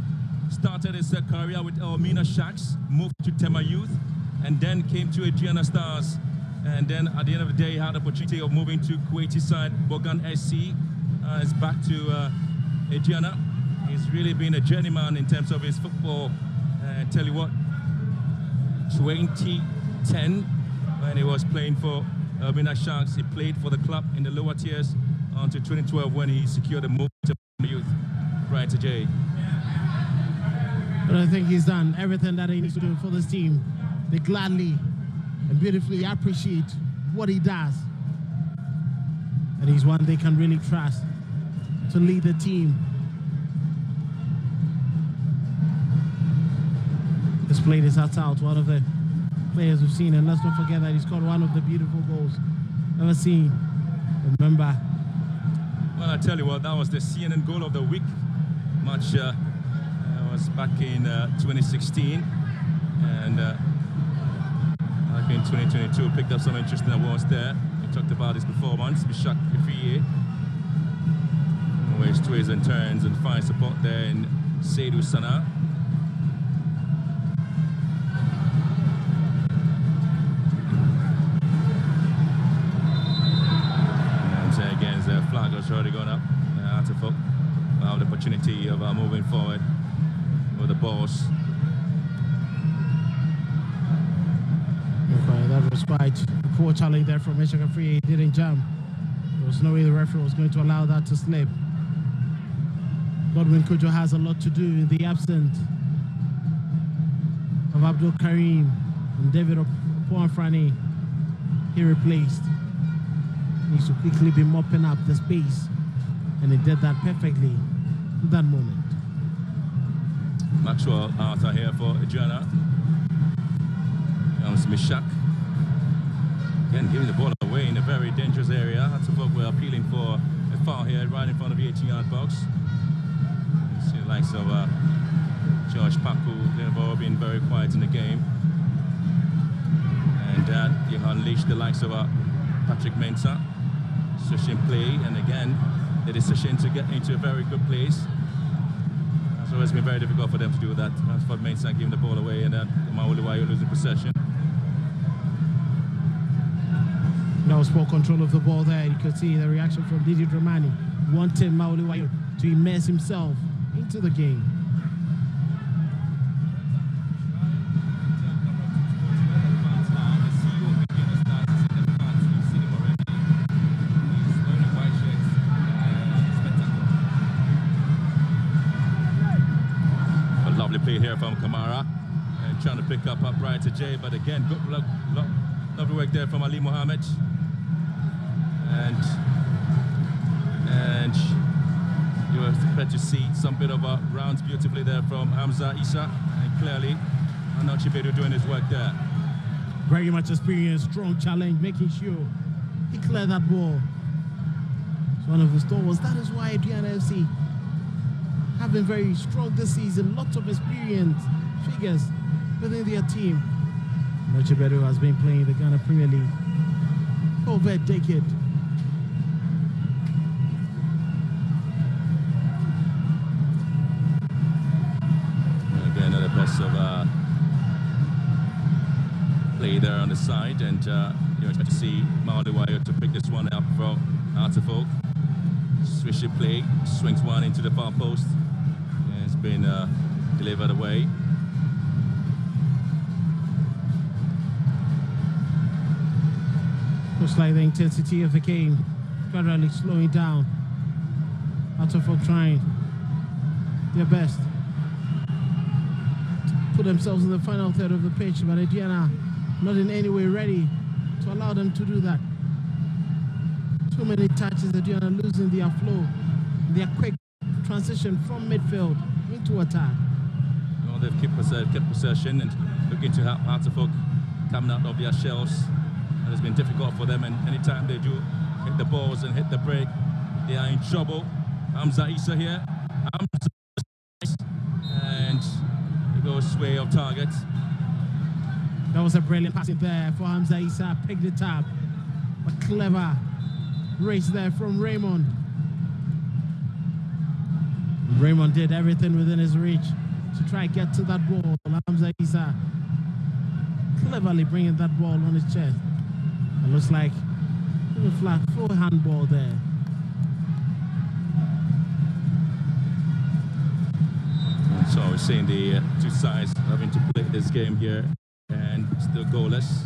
started his career with Elmina Sharks, moved to Tema Youth, and then came to Aduana Stars. And then at the end of the day, he had the opportunity of moving to Kuwaiti side, Bogan SC. Is back to Aduana. He's really been a journeyman in terms of his football. Tell you what, 2010, when he was playing for Elmina Sharks, he played for the club in the lower tiers until 2012 when he secured a move to Youth. Right to Jay. But I think he's done everything that he needs to do for this team. They gladly and beautifully appreciate what he does. And he's one they can really trust to lead the team. He's played his heart out, one of the players we've seen, and let's not forget that he scored one of the beautiful goals ever seen. Remember? Well, I tell you what, that was the CNN goal of the week. Match was back in 2016, and back in 2022 picked up some interesting awards there. We talked about his performance, Mishak Ifiye, where his twists and turns and fine support there in Seydou Sana. The flag was already going up. Artifact will have the opportunity of moving forward with the balls. Okay, that was quite a poor challenge there from Meshaka Free. He didn't jump. There was no way the referee was going to allow that to slip. Godwin Kojo has a lot to do in the absence of Abdul Karim and David Opoanfrani. He replaced. Needs to quickly be mopping up the space, and he did that perfectly in that moment. Maxwell Arthur here for Aduana. Comes Mishak. Again, giving the ball away in a very dangerous area. That's what we're appealing for a foul here right in front of the 18-yard box. You see the likes of George Paku, they've all been very quiet in the game. And you unleashed the likes of Patrick Mensah. Session play, and again, it is Session to get into a very good place. It's always been very difficult for them to do that. That's for Mensah giving the ball away, and then Mauliwayo losing possession. Now poor control of the ball there. You could see the reaction from Didi Dramani, wanting Mauliwayo to immerse himself into the game. Play here from Kamara, and trying to pick up upright to Jay, but again, good lovely work there from Ali Mohammed, and you were expect to see some bit of a rounds beautifully there from Hamza Issa, and clearly Anachibedu doing his work there. Very much experienced, strong challenge, making sure he cleared that ball. It's one of the stalwarts. That is why Aduana FC have been very strong this season. Lots of experienced figures within their team. Anachibedu has been playing the Ghana Premier League for over a decade. Again, another best of play there on the side, and you expect to see Mauliwayo to pick this one up from Artifact. Swishy play, swings one into the far post. It's been delivered away. Looks like the intensity of the game gradually slowing down. Artifact trying their best to put themselves in the final third of the pitch, but Aduana not in any way ready to allow them to do that. Too many touches, Aduana losing their flow, their quick transition from midfield into attack. Well, they've kept possession and looking to have Artifact coming out of their shells. It has been difficult for them, and anytime they do hit the balls and hit the break, they are in trouble. Hamza Issa here. And he goes way off target. That was a brilliant pass in there for Hamza Issa. Picked it up. A clever race there from Raymond. Raymond did everything within his reach to try and get to that ball. Hamza Issa cleverly bringing that ball on his chest. It looks like a flat full handball there. So we're seeing the two sides having to play this game here, and still goalless.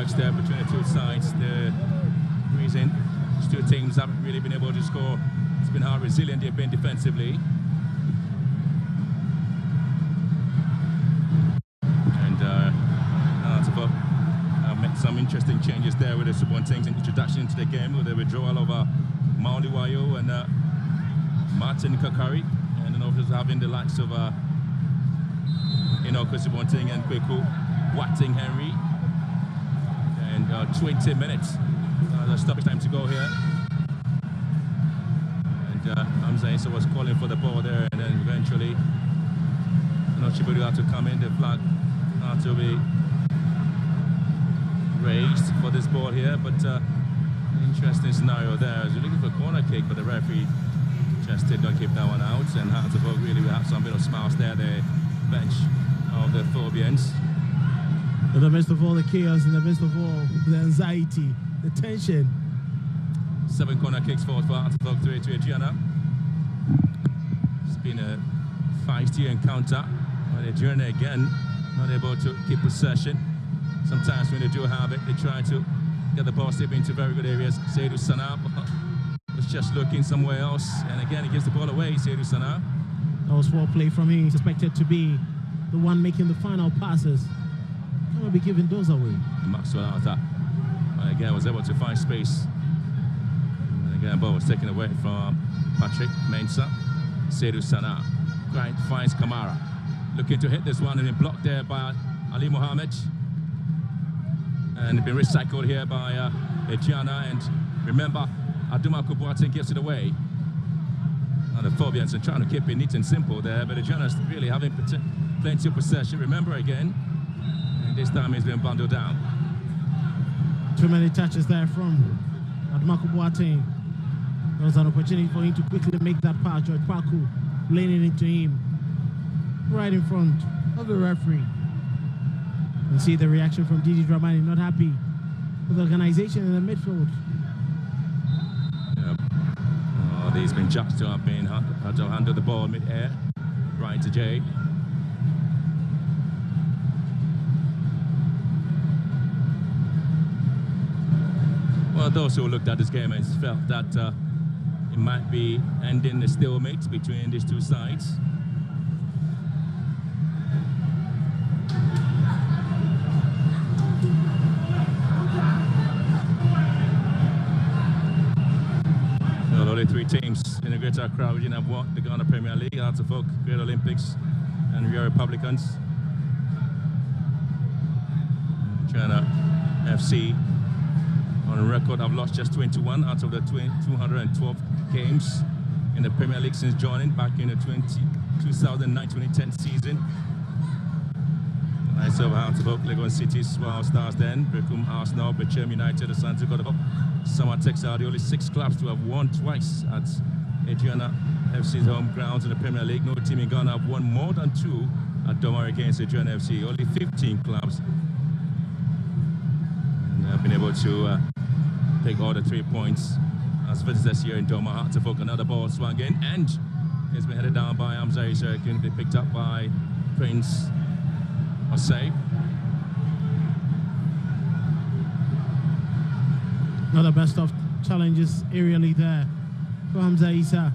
works there between the two sides. The reason these two teams haven't really been able to score, it's been how resilient they've been defensively. And made some interesting changes there with the Subonting's introduction to the game, with the withdrawal of Mauliwayo and Martin Kakari, and then obviously having the likes of Inoko Subonting and Kweku Watting Henry. And 20 minutes, the stoppage time to go here. And Hamza Issa was calling for the ball there, and then eventually Nochibudu had to come in. The flag had to be raised for this ball here, but interesting scenario there. As you're looking for a corner kick, but the referee just did not keep that one out, and Hartlepool really will have some bit of smiles there, the bench of the Phobians. In the midst of all the chaos, in the midst of all the anxiety, the tension. 7 corner kicks forward for Hartlepool, 3 to Aduana. It's been a feisty encounter, but Aduana again not able to keep possession. Sometimes when they do have it, they try to get the ball slipping into very good areas. Seydou Sana was just looking somewhere else, and again he gives the ball away. Seydou Sana. That was well played from him. He's expected to be the one making the final passes. Can't be giving those away. Maxwell out of that, and again was able to find space. And again, ball was taken away from Patrick Mensah. Seydou Sana finds Kamara, looking to hit this one, and then blocked there by Ali Mohammed. And been recycled here by Aduana, and remember, Aduma Kubuatin gives it away. And the Phobians are trying to keep it neat and simple there, but Aduana's really having plenty of possession. Remember again, and this time he's been bundled down. Too many touches there from Aduma Kubuatin. There was an opportunity for him to quickly make that pass. George Paku laying it into him right in front of the referee. And see the reaction from Didi Dramani, not happy with the organization in the midfield. Yep. Oh, they've been judged to have been had to handle the ball mid-air, right to Jay. Well, those who looked at this game and felt that it might be ending the stalemate between these two sides. Only 3 teams in the Greater Accra region have won the Ghana Premier League: Hartlepool, Great Olympics, and Rio Republicans. China FC on record have lost just 21 out of the 212 games in the Premier League since joining back in the 2009-2010 season. Knights of Hartlepool, Lagos City, Swell Stars then, Bekum Arsenal, Bechem United, the Santi Kodabo. Samatex are the only 6 clubs to have won twice at Aduana FC's home grounds in the Premier League. No team in Ghana have won more than 2 at Domar against Aduana FC. Only 15 clubs and have been able to take all the 3 points as visitors here in Domar. Hartlepool, another ball swung in, and it's been headed down by Hamza Issa. It can be picked up by Prince Osei. Not the best of challenges aerially there for Hamza Issa.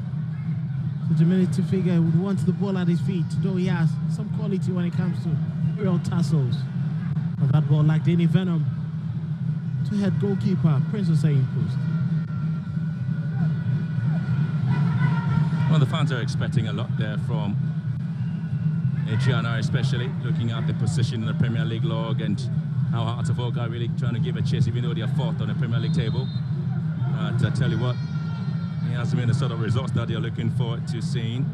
The diminutive figure would want the ball at his feet, though he has some quality when it comes to aerial tussles. But that ball lacked any venom to head goalkeeper Prince Osei post. Well, the fans are expecting a lot there from Aduana, especially looking at the position in the Premier League log and how Hartlepool are really trying to give a chase, even though they are 4th on the Premier League table. But I tell you what, it hasn't been the sort of results that they're looking forward to seeing.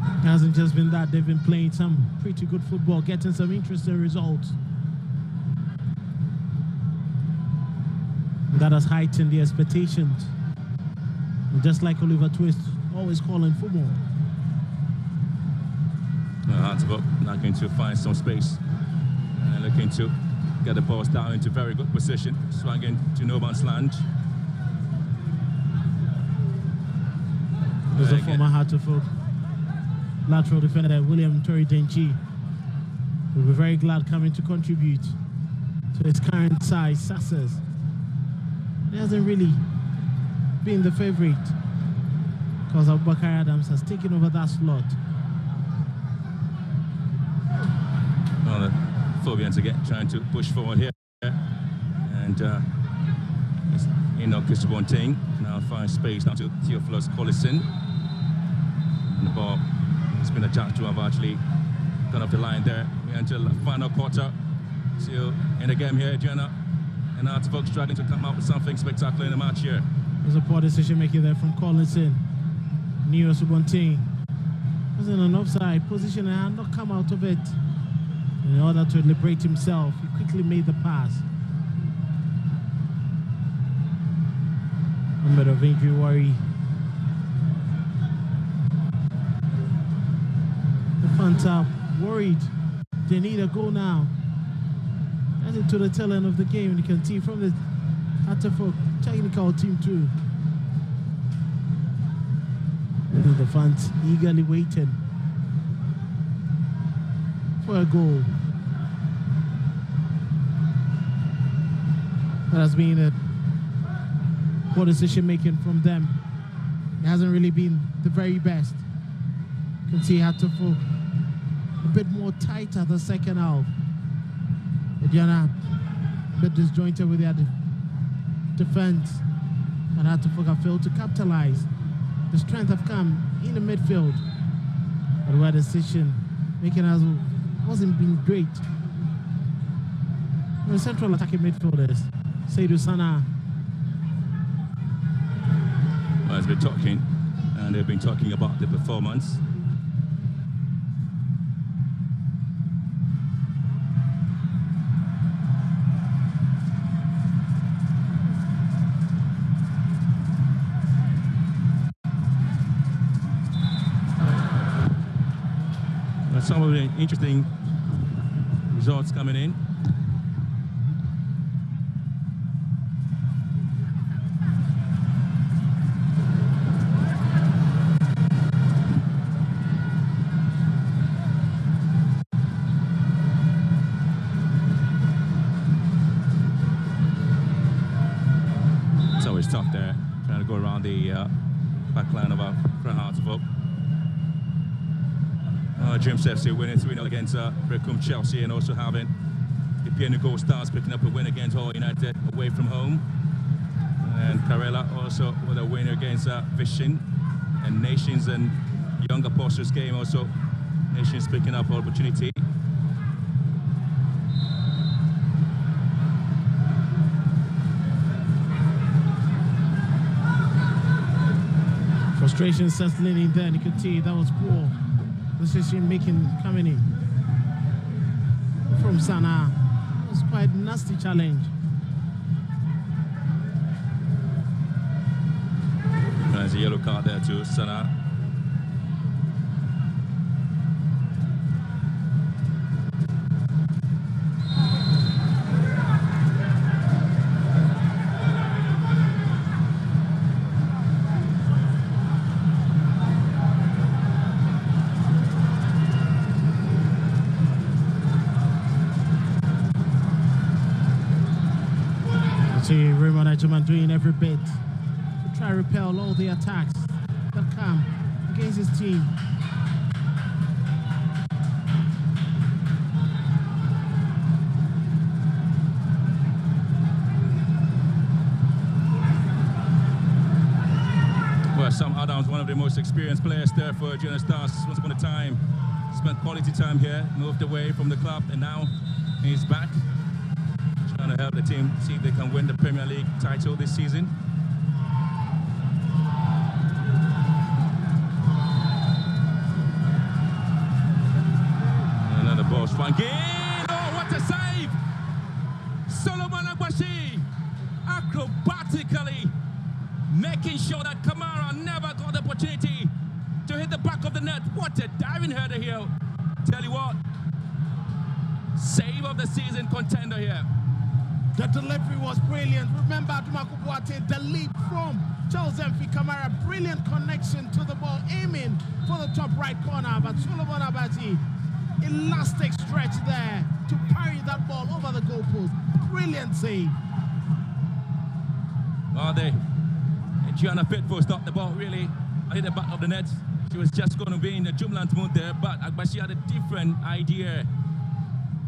It hasn't just been that, they've been playing some pretty good football, getting some interesting results. That has heightened the expectations. And just like Oliver Twist, always calling for more. Hartlepool not going to find some space. Looking to get the balls down into very good position. Swung into no man's land. There's a former Hartlepool lateral defender, William Tori Denchi. We'll be very glad coming to contribute to his current side, Sassers. He hasn't really been the favourite because Abubakar Adams has taken over that slot. Well, the Phobians again trying to push forward here. And it's Enoch Kisabonting now finds space now to Theophilus Collison. And the ball has been a chance to have actually gone off the line there until the final quarter. Still in the game here, Aduana and Artifact struggling to come out with something spectacular in the match here. There's a poor decision making there from Collison. Neo Subonting was in an offside position and not come out of it. In order to liberate himself, he quickly made the pass. A bit of injury worry. The fans are worried. They need a goal now. That's into the tail end of the game. You can see from the Atterfolk technical team too. And the fans eagerly waiting for a goal. That has been a poor decision making from them. It hasn't really been the very best. You can see Hatterfolk a bit more tighter the second half. Aduana a bit disjointed with their defense, and Hatterfolk have failed to capitalize. The strength have come in the midfield, but where decision making wasn't being great. The central attacking midfielders, Seydou Sana. Well, has been talking, and they've been talking about the performance. Some of the interesting results coming in. It's always tough there, trying to go around the back line of our Hartsville. James FC winning 3-0 against Brecum Chelsea, and also having the Piano Gold Stars picking up a win against Hull United away from home. And Karela also with a win against Vishin. And Nations and Young Apostles game also. Nations picking up opportunity. Frustration settling in there, and you could see that was poor decision making coming in from Sana. It was quite a nasty challenge. There's a yellow card there to Sana. Raymond Ejerman doing every bit to try to repel all the attacks that come against his team. Well, Sam Adams, one of the most experienced players there for Aduana Stars. Once upon a time, spent quality time here, moved away from the club, and now he's back. Trying to help the team see if they can win the Premier League title this season. Another ball swung in. Oh, what a save! Solomon Agbashi acrobatically making sure that Kamara never got the opportunity to hit the back of the net. What a diving header here. Tell you what, save of the season contender here. The delivery was brilliant. Remember Aduana Kubuate, the lead from Charles Mfi Kamara. Brilliant connection to the ball, aiming for the top right corner. But Solomon Abati, elastic stretch there to parry that ball over the goalpost. Brilliant save. Well, Aduana Pitfall stopped the ball really. I hit the back of the net. She was just going to be in the Jumland mood there, but Agbashi had a different idea.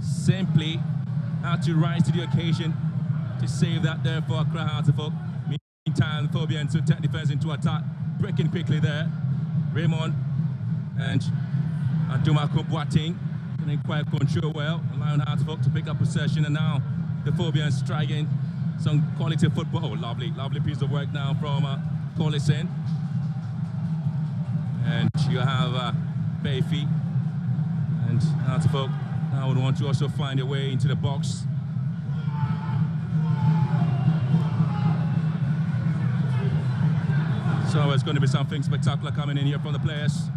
Simply had to rise to the occasion to save that there for Accra Hearts of Oak. Meantime, Phobians to take defense into attack, breaking quickly there. Raymond and Aduana Boateng didn't quite control well. Lion Hearts of Oak to pick up possession, and now the Phobians striking some quality football. Oh, lovely piece of work now from Collison. And you have Bayfie and Hearts of Oak. Now would want to also find a way into the box. So it's going to be something spectacular coming in here from the players.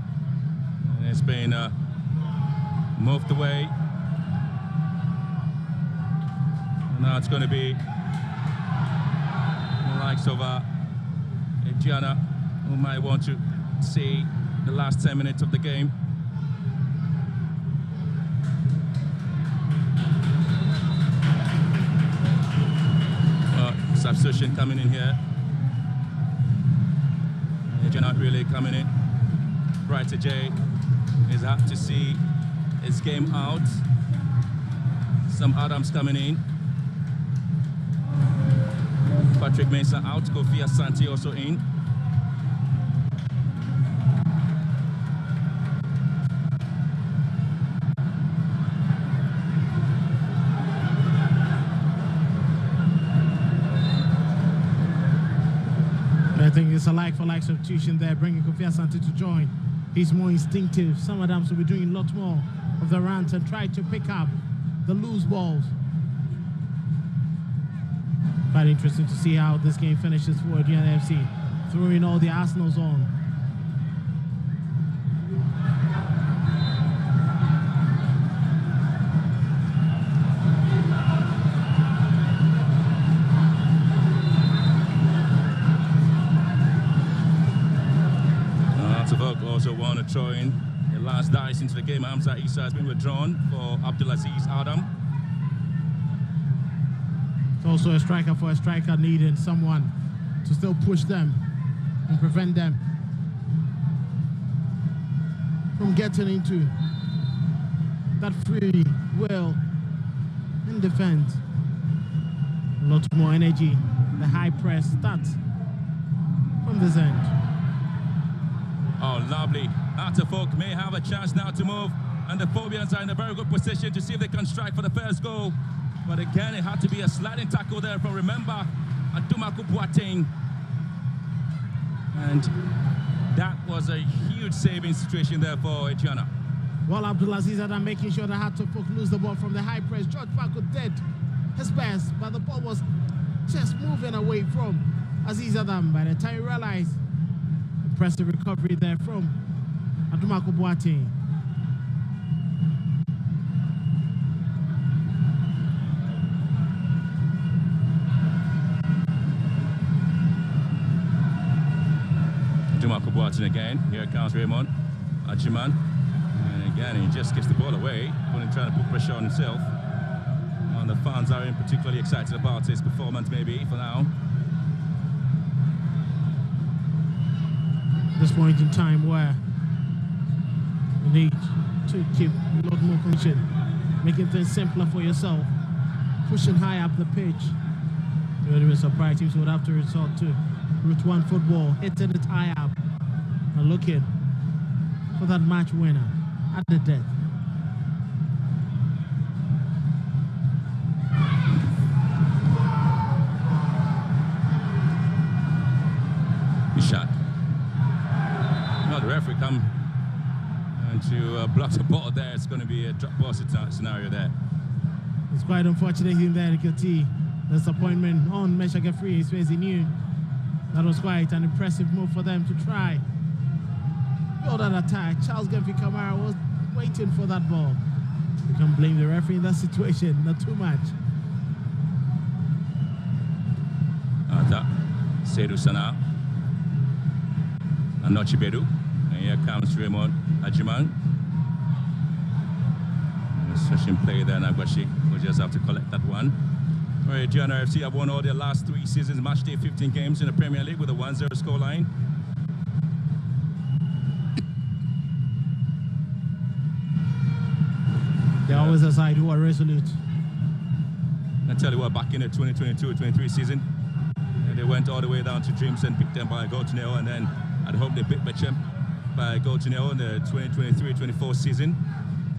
And it's been moved away. And now it's going to be the likes of Aduana, who might want to see the last 10 minutes of the game. Substitution coming in here. Aduana really coming in. Brighter J is happy to see his game out. Some Adams coming in. Patrick Mensah out. Kofi Asante also in. I think it's a like-for-like substitution there, bringing Kofi Asante to join. He's more instinctive. Some Adams will be doing a lot more of the runs and try to pick up the loose balls. Quite interesting to see how this game finishes for Aduana FC, throwing all the Arsenals on. Also want to throw in the last dice into the game. Hamza Issa has been withdrawn for Abdulaziz Adam. It's also a striker for a striker needing someone to still push them and prevent them from getting into that free will in defense. A lot more energy. The high press starts from this end. Oh, lovely. Hearts of Oak may have a chance now to move, and the Phobians are in a very good position to see if they can strike for the first goal. But again, it had to be a sliding tackle there from, remember, Aduana Boateng. And that was a huge saving situation there for Aduana. Well, Abdulaziz Adam making sure the Hearts of Oak lose the ball from the high press. George Paco did his best, but the ball was just moving away from Aziz Adam. By the time he realized, impressive recovery there from Aduana Boateng. Aduana Boateng again. Here comes Raymond Ajiman. And again, he just gets the ball away, only trying to put pressure on himself. And the fans aren't particularly excited about his performance, maybe, for now. This point in time where you need to keep a lot more condition, making things simpler for yourself, pushing high up the pitch. It would be surprised teams would have to resort to Route 1 football, hitting it high up and looking for that match winner at the death. Shot. The referee come and to block the ball there. It's going to be a drop ball scenario there. It's quite unfortunate in there, the disappointment on Mesha Gafri. He knew that was quite an impressive move for them to try build an attack. Charles Gemfi Kamara was waiting for that ball. You can blame the referee in that situation, not too much. Seydou Sana. Anochi Bedu. And here comes Raymond Ajiman. Switching play there, Nagwashi. We'll just have to collect that one. Aduana FC have won all their last 3 seasons, match day 15 games in the Premier League with a 1-0 scoreline. They're always a side who are resolute. I tell you what, back in the 2022-23 season, they went all the way down to Dreams and beat them by a goal to nil, and then I'd hope they beat Bechem by a goal to nil in the 2023-24 season.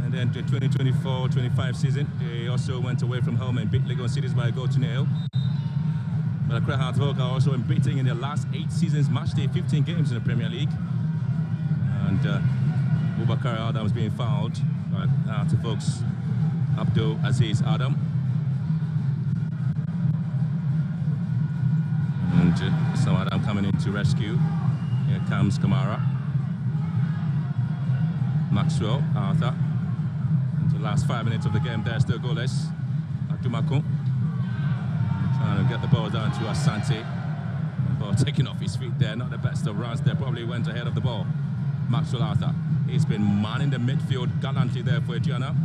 And then the 2024-25 season, they also went away from home and beat Legon Cities by a goal to nil. But Accra Hearts of Oak are also beating in their last 8 seasons, match day 15 games in the Premier League. And Boubacar Adam is being fouled by Hearts of Oak's Abdul Aziz Adam. And Sam Adam coming in to rescue. Here comes Kamara. Maxwell, Arthur. The last 5 minutes of the game there, still goalless. Aduana trying to get the ball down to Asante. Ball taking off his feet there, not the best of runs there, probably went ahead of the ball. Maxwell Arthur, he's been manning the midfield gallantly there for Aduana.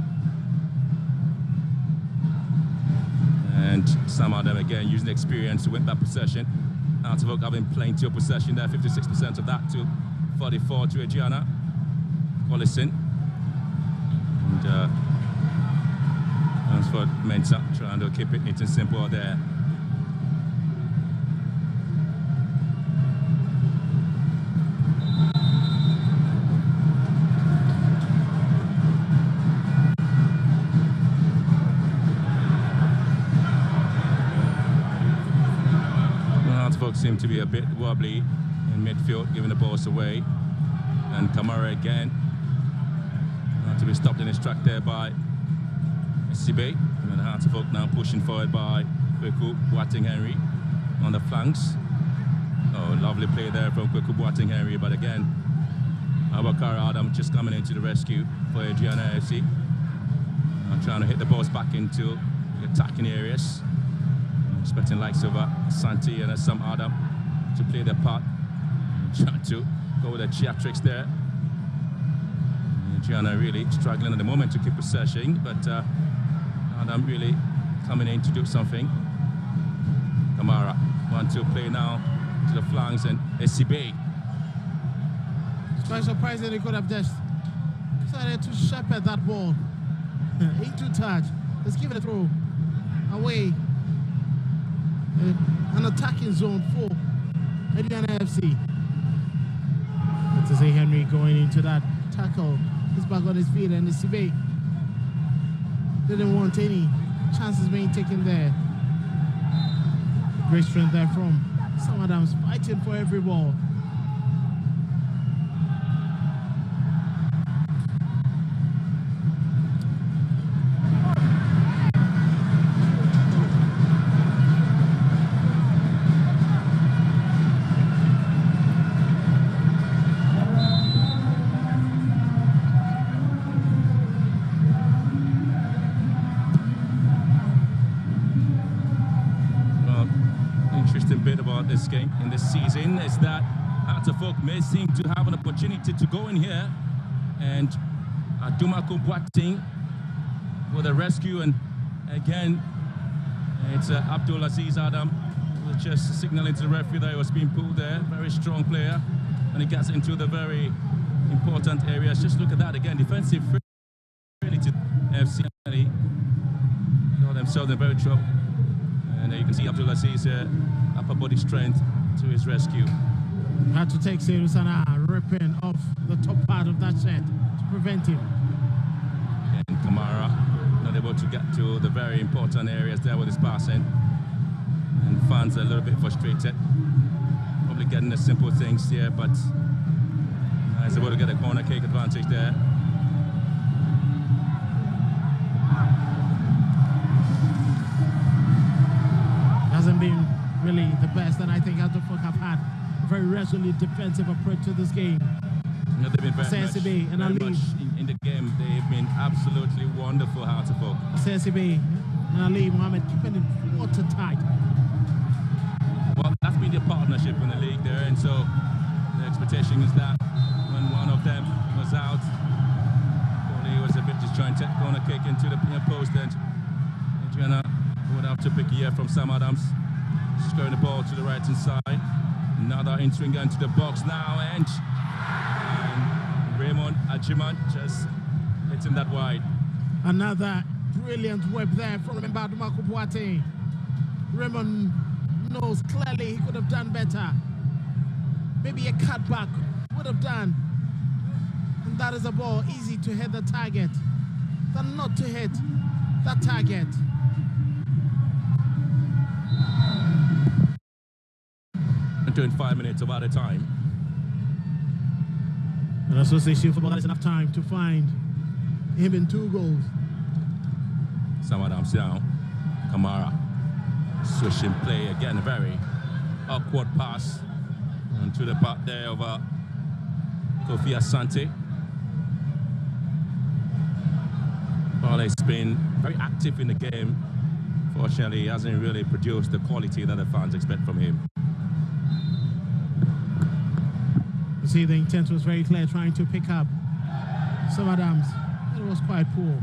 And Sam Adam again using experience to win that possession. Hearts of Oak having plenty of possession there, 56% of that to 44 to Aduana. Collison. And Transfer Mensah trying to keep it neat and simple there. Hearts seem to be a bit wobbly in midfield, giving the balls away. And Kamara again to be stopped in his track there by Sibe. And the Hearts of Oak now pushing forward by Kweku Boateng Henry on the flanks. Oh, lovely play there from Kweku Boateng Henry, but again, Boubacar Adam just coming into the rescue for Aduana FC. Trying to hit the balls back into the attacking areas. Expecting likes of Santi and Sam Adam to play their part. Trying to go with the theatrics there. Aduana really struggling at the moment to keep possession, but Adam really coming in to do something. Kamara, 1-2 play now to the flanks, and Sibe. It's quite surprising they could have just decided to shepherd that ball into touch. Let's give it a throw away. An attacking zone for Aduana FC. Let's say Henry going into that tackle. He's back on his feet, and the Sibe didn't want any chances being taken there. Great strength there from Sam Adams, fighting for every ball. Bit about this game in this season is that Hearts of Oak may seem to have an opportunity to go in here, and Aduana Boateng with a rescue, and again it's Abdul Aziz Adam who was just signaling to the referee that he was being pulled there. Very strong player, and he gets into the very important areas. Just look at that again, defensive really to FC. They got themselves in very trouble. And you can see Abdul Aziz upper body strength to his rescue. Had to take Serusana ripping off the top part of that shed to prevent him. And Kamara not able to get to the very important areas there with his passing. And fans are a little bit frustrated. Probably getting the simple things here, but he's able to get a corner kick advantage there. Hasn't been really the best, and I think Hearts of Oak have had a very resolute defensive approach to this game. You know, they've been very much in the game. They've been absolutely wonderful, Hearts of Oak. Sibe and Ali Mohammed keeping it watertight. Well, that's been their partnership in the league there, and so the expectation is that when one of them was out, Cody was a bit disjointed, corner kick into the near post, and Aduana Going up to pick here from Sam Adams. Scoring the ball to the right-hand side. Another in-swinger into the box now, and Raymond Ajiman just hitting that wide. Another brilliant whip there from Mbaduma Kupuate. Raymond knows clearly he could have done better. Maybe a cutback would have done. And that is a ball easy to hit the target than not to hit that target. Doing 5 minutes of added time. An association football, that is enough time to find him in 2 goals. Sam Adams down. Kamara switching play again. A very awkward pass to the back there of Kofi Asante. Well, he's been very active in the game. Fortunately, he hasn't really produced the quality that the fans expect from him. You see, the intent was very clear, trying to pick up Sam Adams. It was quite poor.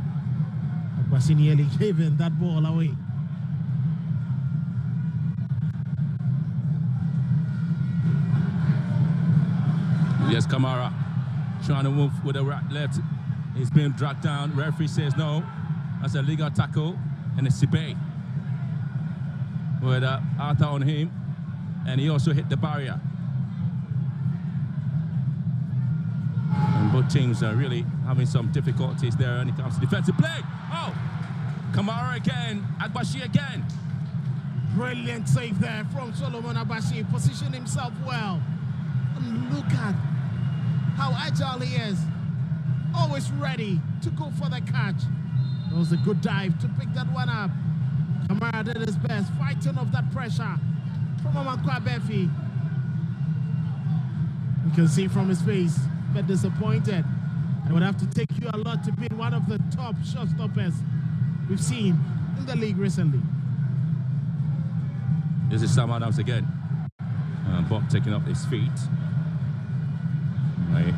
Akwasi nearly giving that ball away. Yes, Kamara trying to move with the right left. He's being dragged down. Referee says no. That's a legal tackle, and it's Sibe with Arthur on him, and he also hit the barrier. And both teams are really having some difficulties there when it comes to defensive play. Oh, Kamara again, Agbashi again. Brilliant save there from Solomon Agbashi. Positioned himself well. And look at how agile he is. Always ready to go for the catch. That was a good dive to pick that one up. Kamara did his best, fighting off that pressure from Amankwa Befi. You can see from his face, but disappointed. It would have to take you a lot to beat one of the top shot stoppers we've seen in the league recently. This is Sam Adams again. Bob taking up his feet.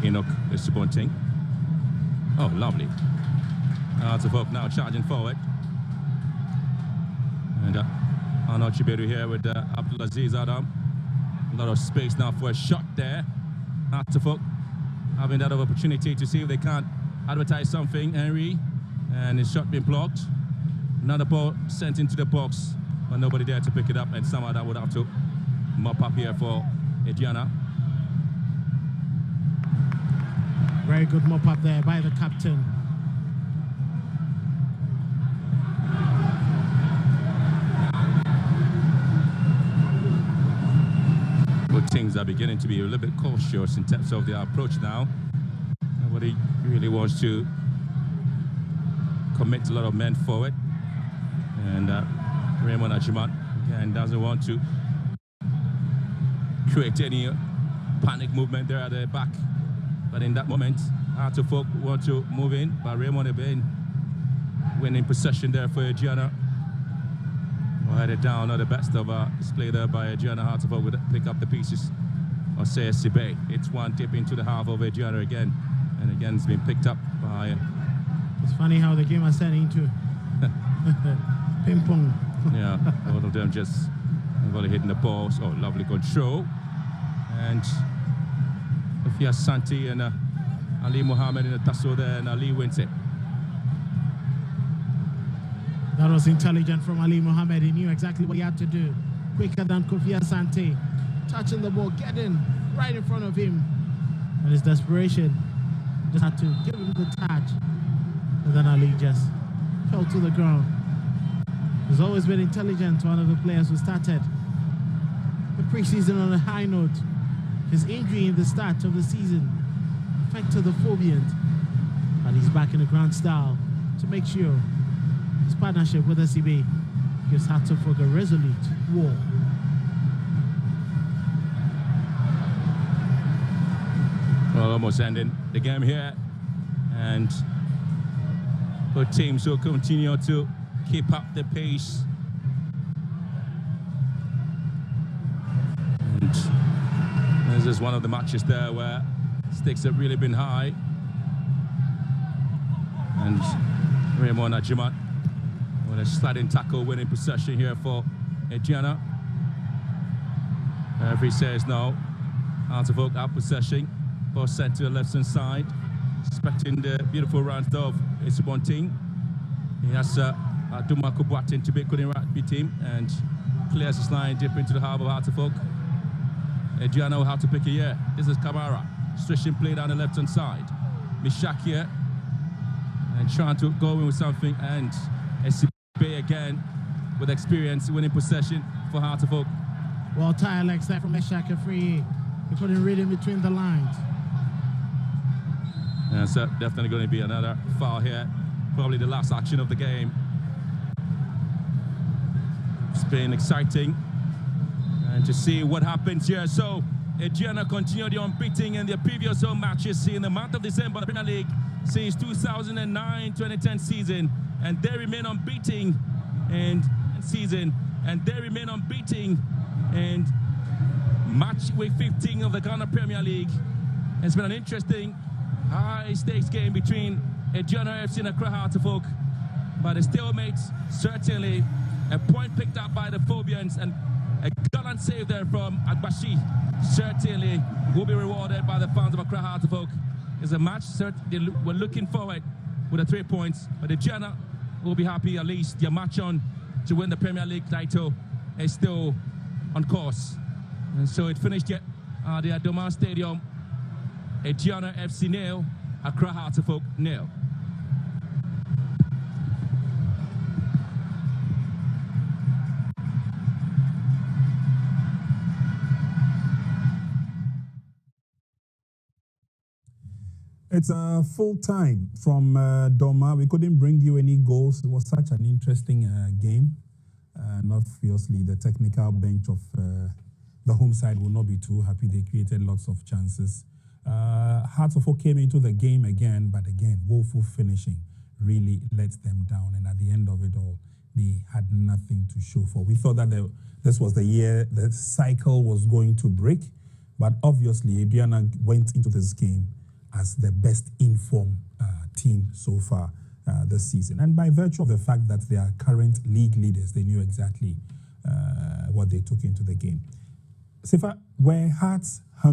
Enoch Esubonting. Oh, lovely. Now charging forward. And Arnold Chiberu here with Abdulaziz Adam. A lot of space now for a shot there. Artefok having that opportunity to see if they can't advertise something. Henry, and his shot being blocked. Another ball sent into the box, but nobody there to pick it up, and somehow that would have to mop up here for Aduana. Very good mop up there by the captain. But things are beginning to be a little bit cautious in terms of their approach now. Nobody really wants to commit a lot of men forward. And Raymond Ajiman, again, doesn't want to create any panic movement there at the back. But in that moment, Artefok want to move in, but Raymond again winning possession there for Aduana. Headed down, not the best of display there by Aduana. Artefok would pick up the pieces of Sibe. It's one dip into the half of Aduana again, and again it's been picked up by. It's funny how the game has turned into ping pong. Yeah, both of them just really hitting the balls. Oh, lovely control. And Kofi Santi and Ali Mohammed in the tussle there, and Ali wins it. That was intelligent from Ali Mohammed. He knew exactly what he had to do. Quicker than Kofi Asante. Touching the ball, getting right in front of him. And his desperation just had to give him the touch. And then Ali just fell to the ground. He's always been intelligent, one of the players who started the preseason on a high note. His injury in the start of the season affected the Phobians. But he's back in the ground style to make sure his partnership with SCB gives Hartefok a resolute war. Well, almost ending the game here, and both teams will continue to keep up the pace. And this is one of the matches there where stakes have really been high. And Raymond Ajiman With a sliding tackle winning possession here for Aduana. Referee says no. Hearts of Oak out possession. Ball set to the left hand side. Expecting the beautiful round of Isubonting. He has Aduana Kubuatin to be couldn't rugby team and clears his line deep into the half of Hearts of Oak. Aduana know how to pick it here. This is Kamara. Switching play down the left hand side. Mishak here. And trying to go in with something. And SCB again with experience winning possession for Hearts of Oak. Well, tire legs there from Meshach, free. He couldn't read in between the lines. Yeah, so definitely going to be another foul here. Probably the last action of the game. It's been exciting. And to see what happens here. So, Aduana continued the unbeaten in their previous home matches in the month of December, the Premier League since 2009-2010 season. And they remain unbeaten in season. And they remain unbeaten in match week 15 of the Ghana Premier League. It's been an interesting high-stakes game between Aduana FC and Accra Hearts of Oak. But a stalemate, certainly a point picked up by the Phobians and a gallant save there from Agbashi certainly will be rewarded by the fans of Accra Hearts of Oak. It's a match we're looking forward with the 3 points, but Aduana will be happy at least their match on to win the Premier League title is still on course. And so it finished at the Adoma Stadium. Aduana FC 0, Accra Hearts of Oak 0. It's full time from Doma. We couldn't bring you any goals. It was such an interesting game. And obviously, the technical bench of the home side will not be too happy. They created lots of chances. Hearts of Oak came into the game again, but again, woeful finishing really let them down. And at the end of it all, they had nothing to show for. We thought that this was the year the cycle was going to break, but obviously, Aduana went into this game as the best informed team so far this season. And by virtue of the fact that they are current league leaders, they knew exactly what they took into the game. Sifa, were Hearts hungry?